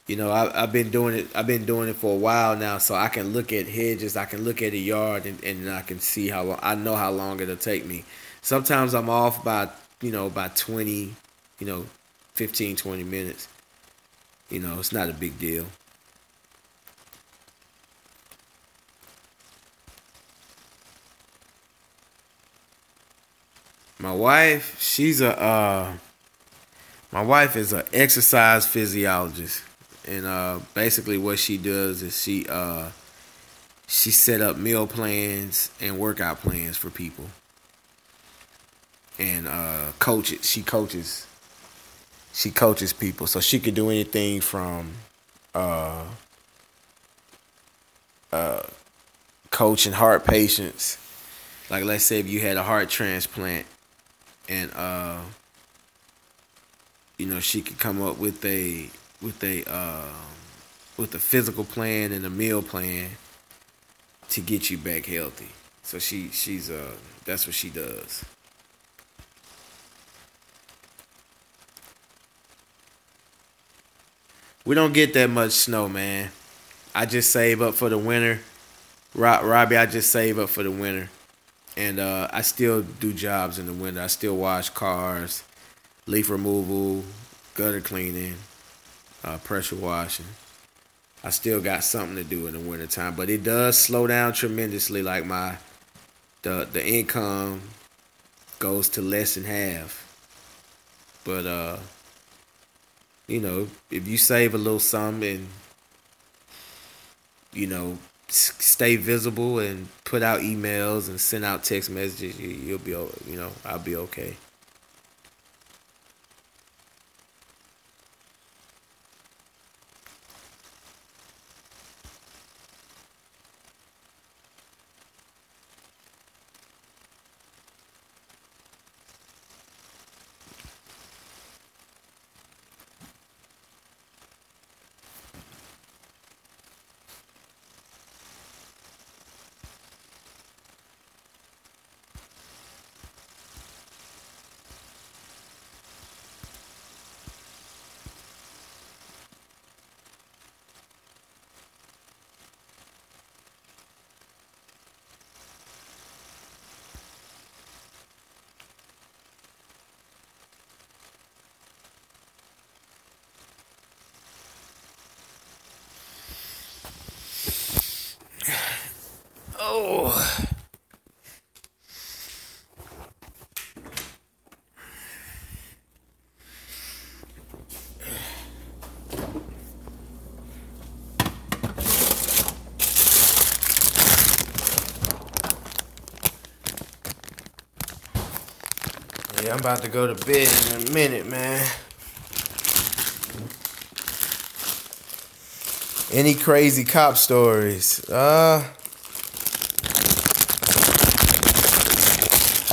I've been doing it. I've been doing it for a while now, so I can look at hedges. I can look at a yard, and I can see how long. I know how long it'll take me. Sometimes I'm off by 20, you know, 15, 20 minutes. It's not a big deal. My wife, my wife is an exercise physiologist, and basically what she does is she set up meal plans and workout plans for people, and she coaches people, so she could do anything from uh, uh, coaching heart patients. Like let's say if you had a heart transplant and she could come up with with a with a physical plan and a meal plan to get you back healthy. So she's that's what she does. We don't get that much snow, man. I just save up for the winter. Robbie, I just save up for the winter, and I still do jobs in the winter. I still wash cars, leaf removal, gutter cleaning, pressure washing. I still got something to do in the wintertime, but it does slow down tremendously. Like the income goes to less than half. But if you save a little something and stay visible and put out emails and send out text messages, you'll be I'll be okay. Oh. Yeah, I'm about to go to bed in a minute, man. Any crazy cop stories? I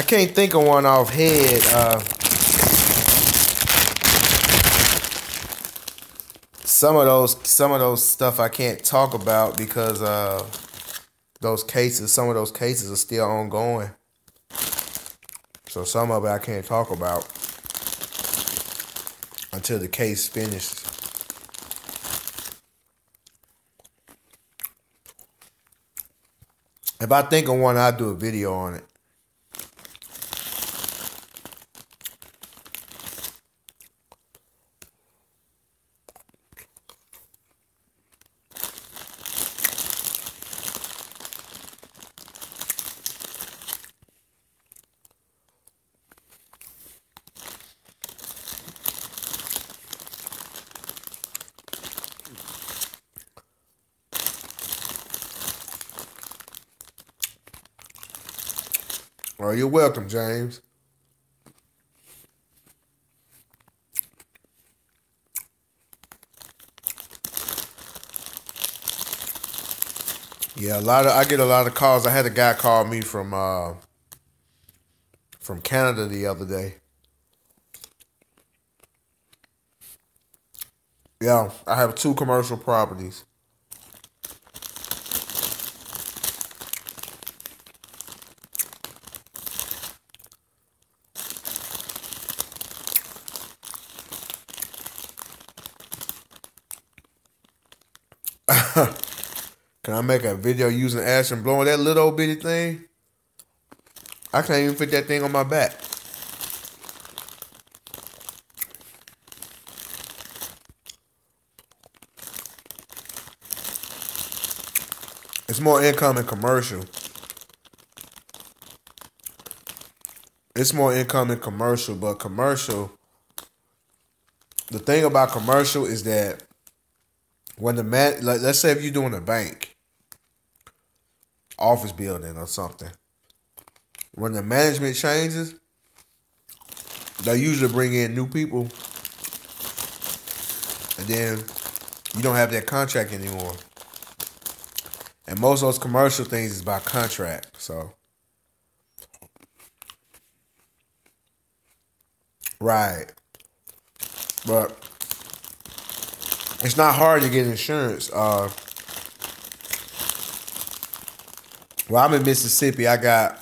can't think of one off head. Some of those stuff I can't talk about because some of those cases are still ongoing. So some of it I can't talk about until the case finishes. If I think of one, I'll do a video on it. Oh, you're welcome, James. Yeah, I get a lot of calls. I had a guy call me from Canada the other day. Yeah, I have 2 commercial properties. Can I make a video using ash and blowing that little old bitty thing? I can't even fit that thing on my back. It's more income in commercial. It's more income in commercial, but the thing about commercial is that when let's say if you're doing a bank, office building or something, when the management changes, they usually bring in new people, and then you don't have that contract anymore. And most of those commercial things is by contract, so. Right. But it's not hard to get insurance. Well, I'm in Mississippi. I got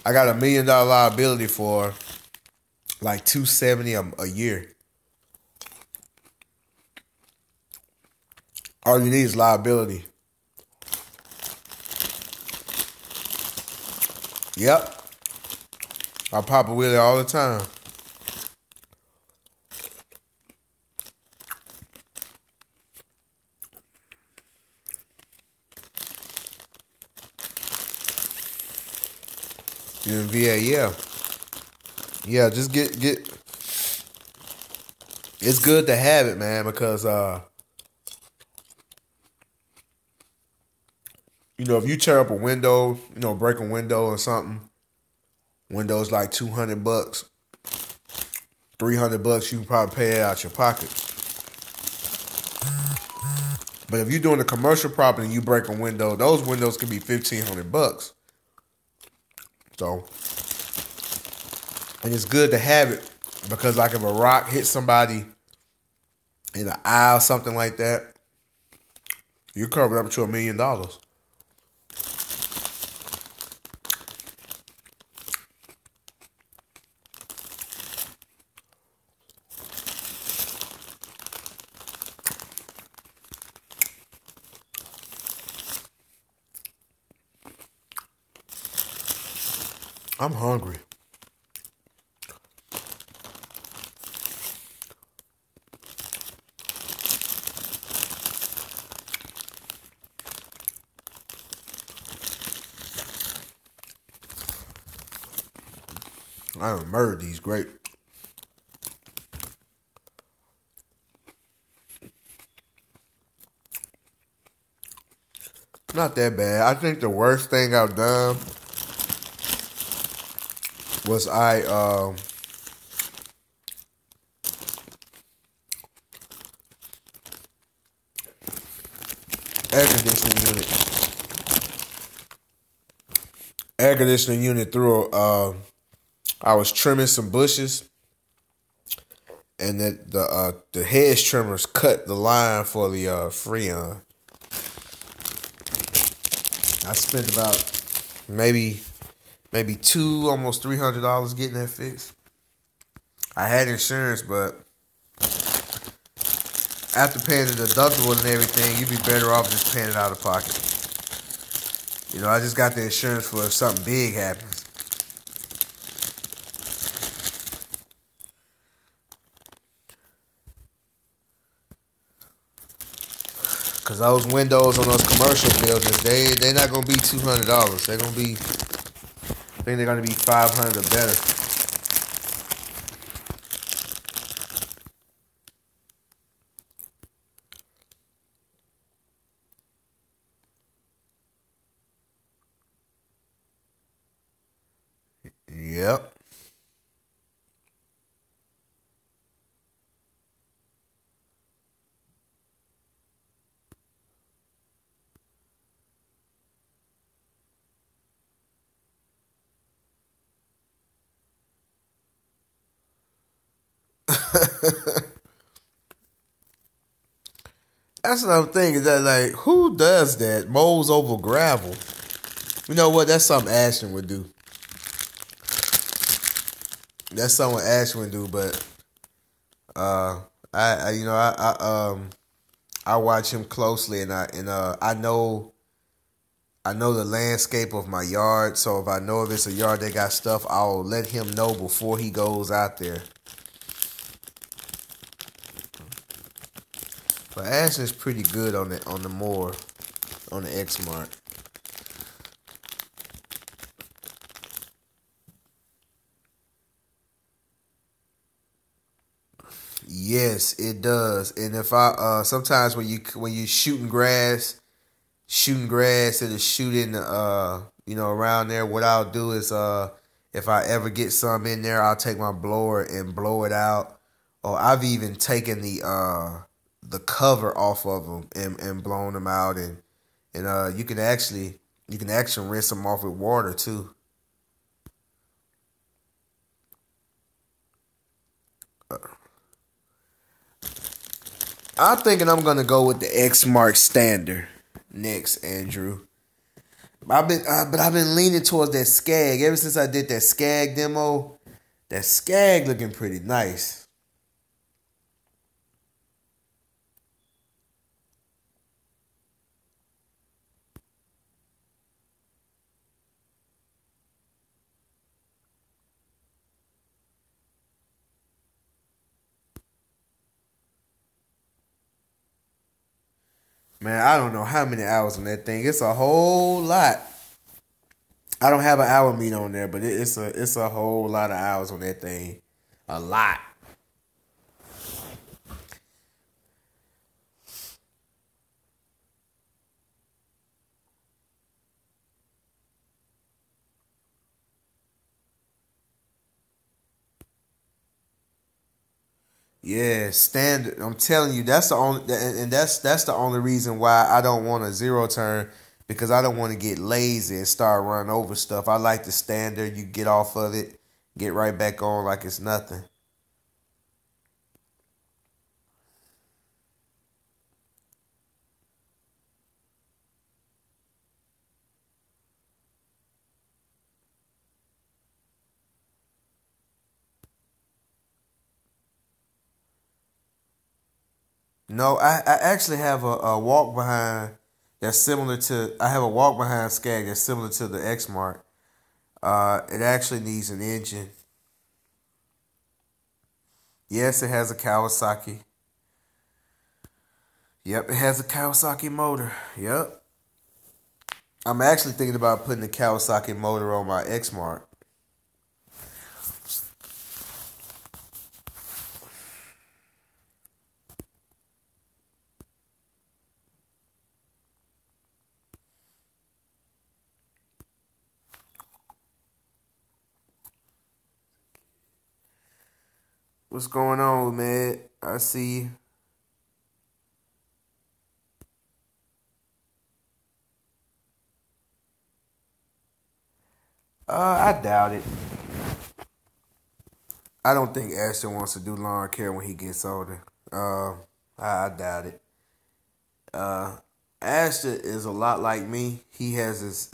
$1 million liability for like $270 a year. All you need is liability. Yep. I pop a wheelie all the time. In VA, yeah. Yeah, just get it's good to have it, man, because if you tear up a window, break a window or something, window's like $200, $300, you can probably pay it out your pocket. But if you're doing a commercial property and you break a window, those windows can be $1,500. So, and it's good to have it because, like, if a rock hits somebody in the eye or something like that, you're covered up to $1 million. I'm hungry. I done murdered these grapes. Not that bad. I think the worst thing I've done was air conditioning unit. Air conditioning unit through. I was trimming some bushes, and the hedge trimmers cut the line for the Freon. I spent about maybe almost $300 getting that fixed. I had insurance, but after paying the deductible and everything, you'd be better off just paying it out of pocket. I just got the insurance for if something big happens. Cause those windows on those commercial buildings, they're not gonna be $200. They're gonna be, I think they're gonna be $500 or better. Yep. That's what I'm thinking. That, like, who does that? Mows over gravel. You know what? That's something Ashton would do. That's something Ashton would do. But I watch him closely, and I know the landscape of my yard. So if I know if it's a yard that got stuff, I'll let him know before he goes out there. But Ashton's pretty good on the X Mark. Yes, it does. And if I sometimes when you shooting grass, it'll shoot in the around there. What I'll do is if I ever get some in there, I'll take my blower and blow it out. Or I've even taken the cover off of them and blown them out, and you can actually rinse them off with water too. I'm thinking I'm gonna go with the X Mark Standard next, Andrew. But I've been leaning towards that Skag ever since I did that Skag demo. That Skag looking pretty nice. Man, I don't know how many hours on that thing. It's a whole lot. I don't have an hour meter on there, but it's a whole lot of hours on that thing. A lot. Yeah, standard. I'm telling you, that's the only, and that's the only reason why I don't want a zero turn because I don't want to get lazy and start running over stuff. I like the standard. You get off of it, get right back on like it's nothing. No, I actually have a walk behind that's similar to. I have a walk behind Skag that's similar to the X Mark. It actually needs an engine. Yes, it has a Kawasaki. Yep, it has a Kawasaki motor. Yep. I'm actually thinking about putting the Kawasaki motor on my X Mark. What's going on, man? I see you. I doubt it. I don't think Ashton wants to do lawn care when he gets older. I doubt it. Uh, Ashton is a lot like me. He has his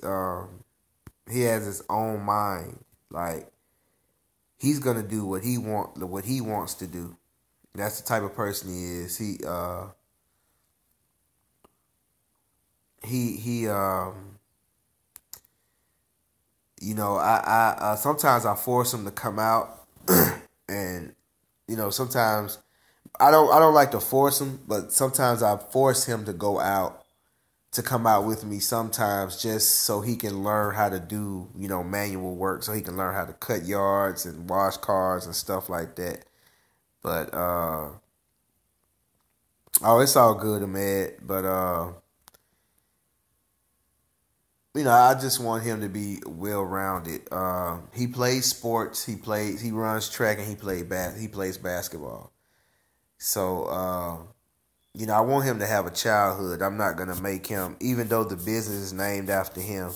own mind. Like he's gonna do what he wants to do. That's the type of person he is. He I sometimes I force him to come out, and sometimes I don't like to force him, but sometimes I force him to go out to come out with me sometimes just so he can learn how to do manual work, so he can learn how to cut yards and wash cars and stuff like that. But oh, it's all good, man. But I just want him to be well rounded. He plays sports. He runs track, and he plays basketball. So I want him to have a childhood. I'm not gonna make him, even though the business is named after him.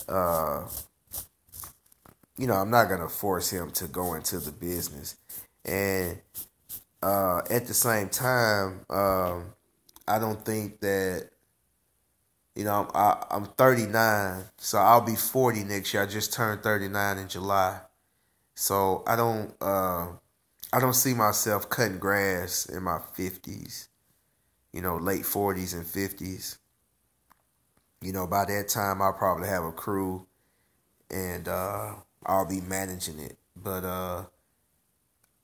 Uh, I'm not gonna force him to go into the business, and at the same time, I don't think that. I'm 39, so I'll be 40 next year. I just turned 39 in July, so I don't see myself cutting grass in my 50s. Late 40s and 50s. By that time I'll probably have a crew and I'll be managing it. But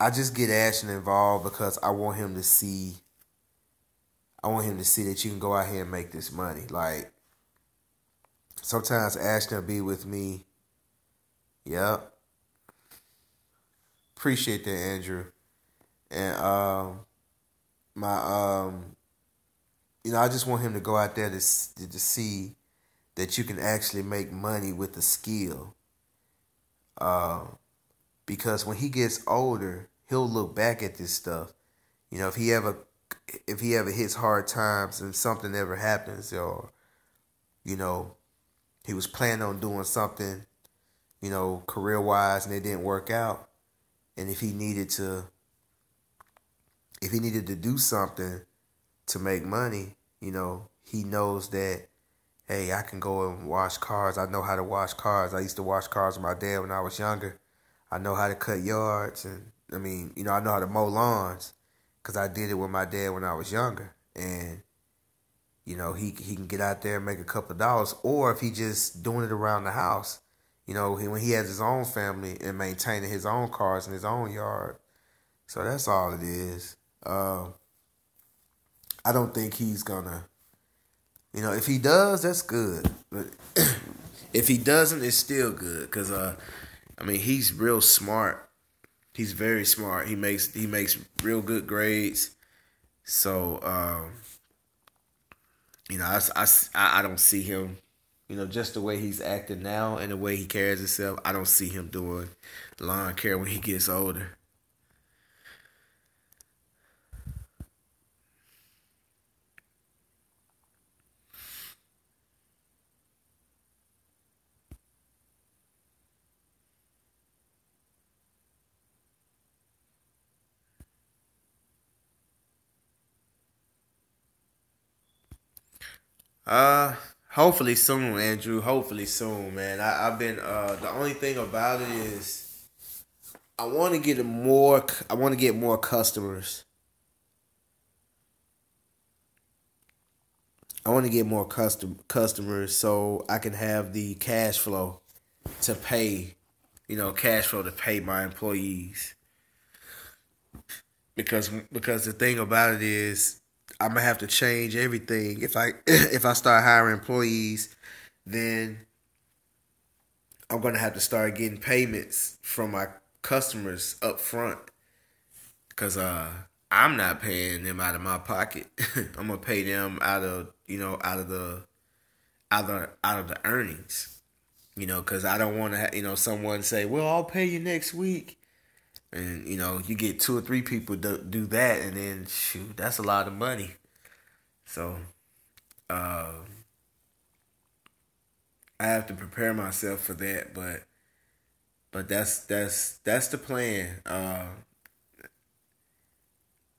I just get Ashton involved because I want him to see that you can go out here and make this money. Like sometimes Ashton will be with me. Yep. Appreciate that, Andrew. And my I just want him to go out there to see that you can actually make money with the skill. Uh, because when he gets older, he'll look back at this stuff. If he ever hits hard times and something ever happens, or you know he was planning on doing something, career wise, and it didn't work out, and if he needed to if he needed to do something to make money, he knows that, hey, I can go and wash cars. I know how to wash cars. I used to wash cars with my dad when I was younger. I know how to cut yards, and I know how to mow lawns because I did it with my dad when I was younger. And he can get out there and make a couple of dollars, or if he just doing it around the house, when he has his own family and maintaining his own cars in his own yard. So that's all it is. I don't think he's gonna. If he does, that's good. But if he doesn't, it's still good because he's real smart. He's very smart. He makes real good grades. So I don't see him. Just the way he's acting now and the way he carries himself, I don't see him doing lawn care when he gets older. Uh, Hopefully soon, Andrew. Hopefully soon, man. I've been the only thing about it is I want to get more customers. I want to get more customers so I can have the cash flow to pay, cash flow to pay my employees. Because the thing about it is I'm gonna have to change everything if I if I start hiring employees, then I'm gonna have to start getting payments from my customers up front because I'm not paying them out of my pocket. I'm gonna pay them out of the earnings. Because I don't want to someone say, well, I'll pay you next week. And you get two or three people do that, and then shoot, that's a lot of money. So uh, I have to prepare myself for that, but that's the plan.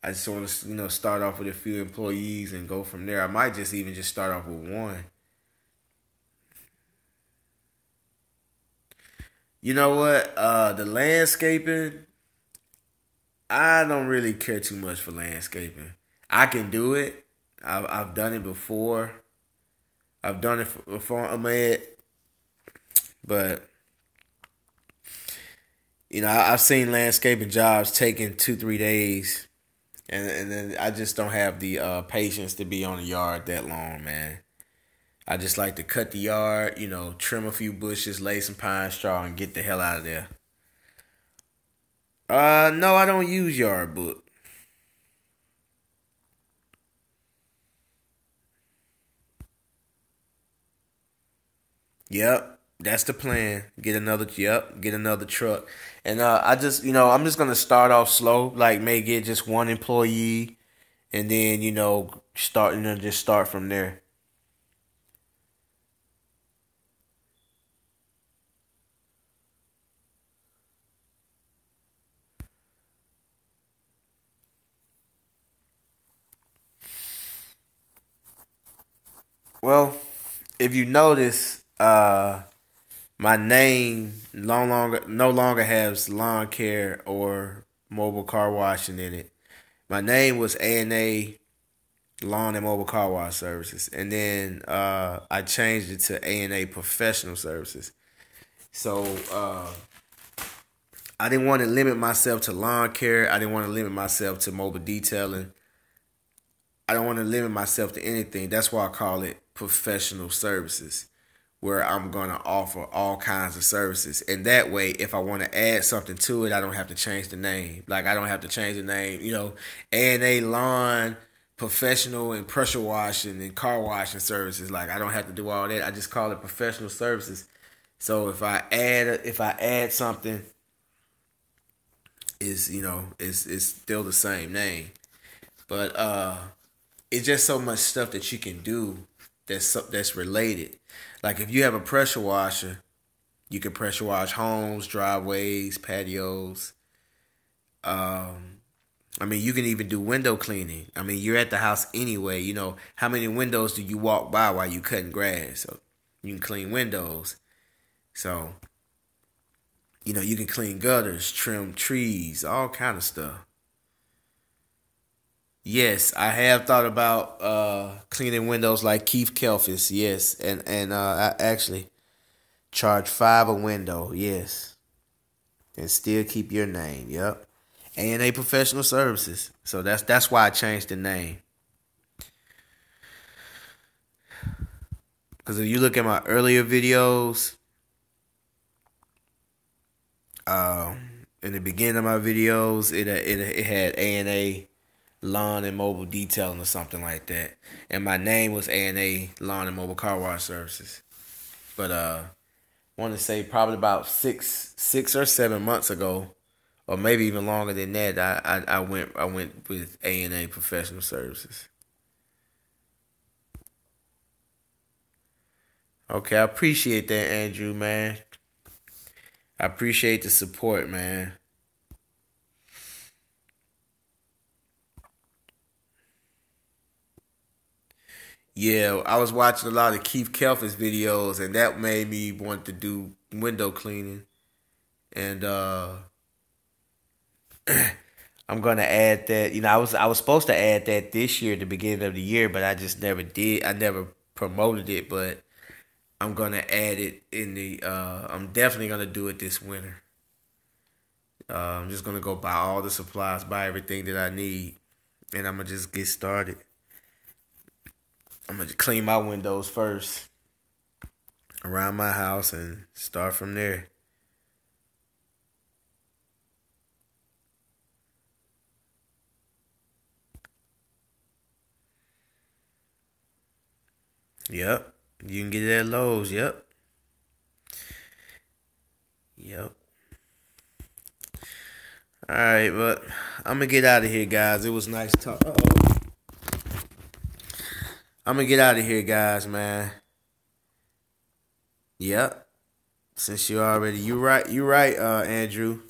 I just want to start off with a few employees and go from there. I might just even just start off with one. You know what? The landscaping, I don't really care too much for landscaping. I can do it. I've done it before. I've done it before, Ahmed, but I've seen landscaping jobs taking 2 3 days, and then I just don't have the patience to be on the yard that long, man. I just like to cut the yard, trim a few bushes, lay some pine straw, and get the hell out of there. No, I don't use yard book. Yep, that's the plan. Get another truck, and I'm just gonna start off slow, like may get just one employee, and then just start from there. Well, if you notice, my name no longer has lawn care or mobile car washing in it. My name was A&A Lawn and Mobile Car Wash Services, and then I changed it to A&A Professional Services. So I didn't want to limit myself to lawn care. I didn't want to limit myself to mobile detailing. I don't want to limit myself to anything. That's why I call it professional services, where I'm going to offer all kinds of services. And that way, if I want to add something to it, I don't have to change the name. Like, I don't have to change the name, A&A Lawn, Professional and Pressure Washing and Car Washing Services. Like, I don't have to do all that. I just call it professional services. So if I add something, it's still the same name. But it's just so much stuff that you can do that's related. Like if you have a pressure washer, you can pressure wash homes, driveways, patios. I mean, you can even do window cleaning. I mean, you're at the house anyway. You know, how many windows do you walk by while you cutting grass? So you can clean windows. So, you know, you can clean gutters, trim trees, all kind of stuff. Yes, I have thought about cleaning windows like Keith Kelfis. Yes, and I actually charge 5 a window. Yes, and still keep your name. Yep, A&A Professional Services. So that's why I changed the name. Because if you look at my earlier videos, in the beginning of my videos, it had A&A Lawn and Mobile Detailing or something like that, and my name was A&A Lawn and Mobile Car Wash Services. But want to say probably about 6 or 7 months ago, or maybe even longer than that, I went with A&A Professional Services. Okay, I appreciate that, Andrew, man. I appreciate the support, man. Yeah, I was watching a lot of Keith Kelf's videos, and that made me want to do window cleaning. And I'm gonna add that. You know, I was supposed to add that this year, at the beginning of the year, but I just never did. I never promoted it, but I'm gonna add it in the. I'm definitely gonna do it this winter. I'm just gonna go buy all the supplies, buy everything that I need, and I'm gonna just get started. I'm gonna clean my windows first around my house and start from there. Yep, you can get it at Lowe's. Yep, yep. All right, but I'm gonna get out of here, guys. It was nice talk. I'm gonna get out of here, guys, man. Yep. Since you right, Andrew,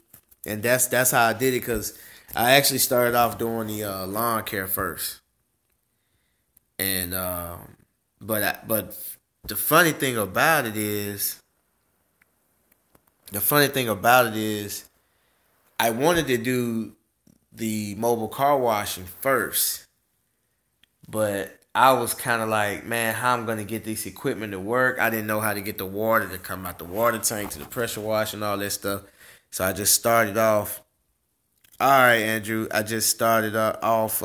and that's how I did it. Cause I actually started off doing the lawn care first, and but the funny thing about it is, the funny thing about it is, I wanted to do the mobile car washing first, but I was kind of like, man, how I'm gonna get this equipment to work? I didn't know how to get the water to come out the water tank to the pressure wash and all that stuff. So I just started off. All right, Andrew. I just started off.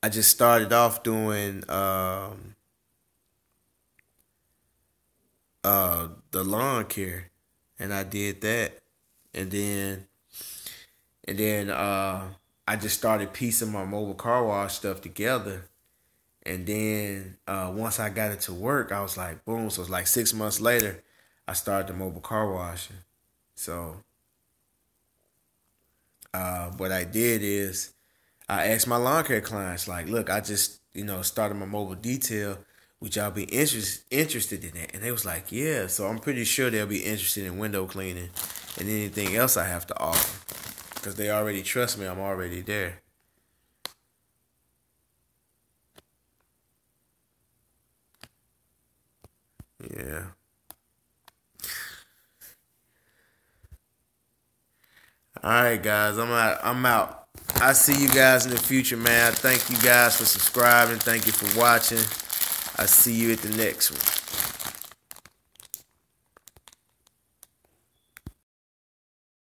I just started off doing the lawn care, and I did that, and then I just started piecing my mobile car wash stuff together. And then once I got it to work, I was like, boom. So it's like 6 months later, I started the mobile car washing. So what I did is I asked my lawn care clients, like, look, I just, started my mobile detail. Would y'all be interested in that? And they was like, yeah. So I'm pretty sure they'll be interested in window cleaning and anything else I have to offer. Because they already trust me. I'm already there. Yeah. All right, guys. I'm out. I'm out. I see you guys in the future, man. Thank you guys for subscribing. Thank you for watching. I see you at the next one.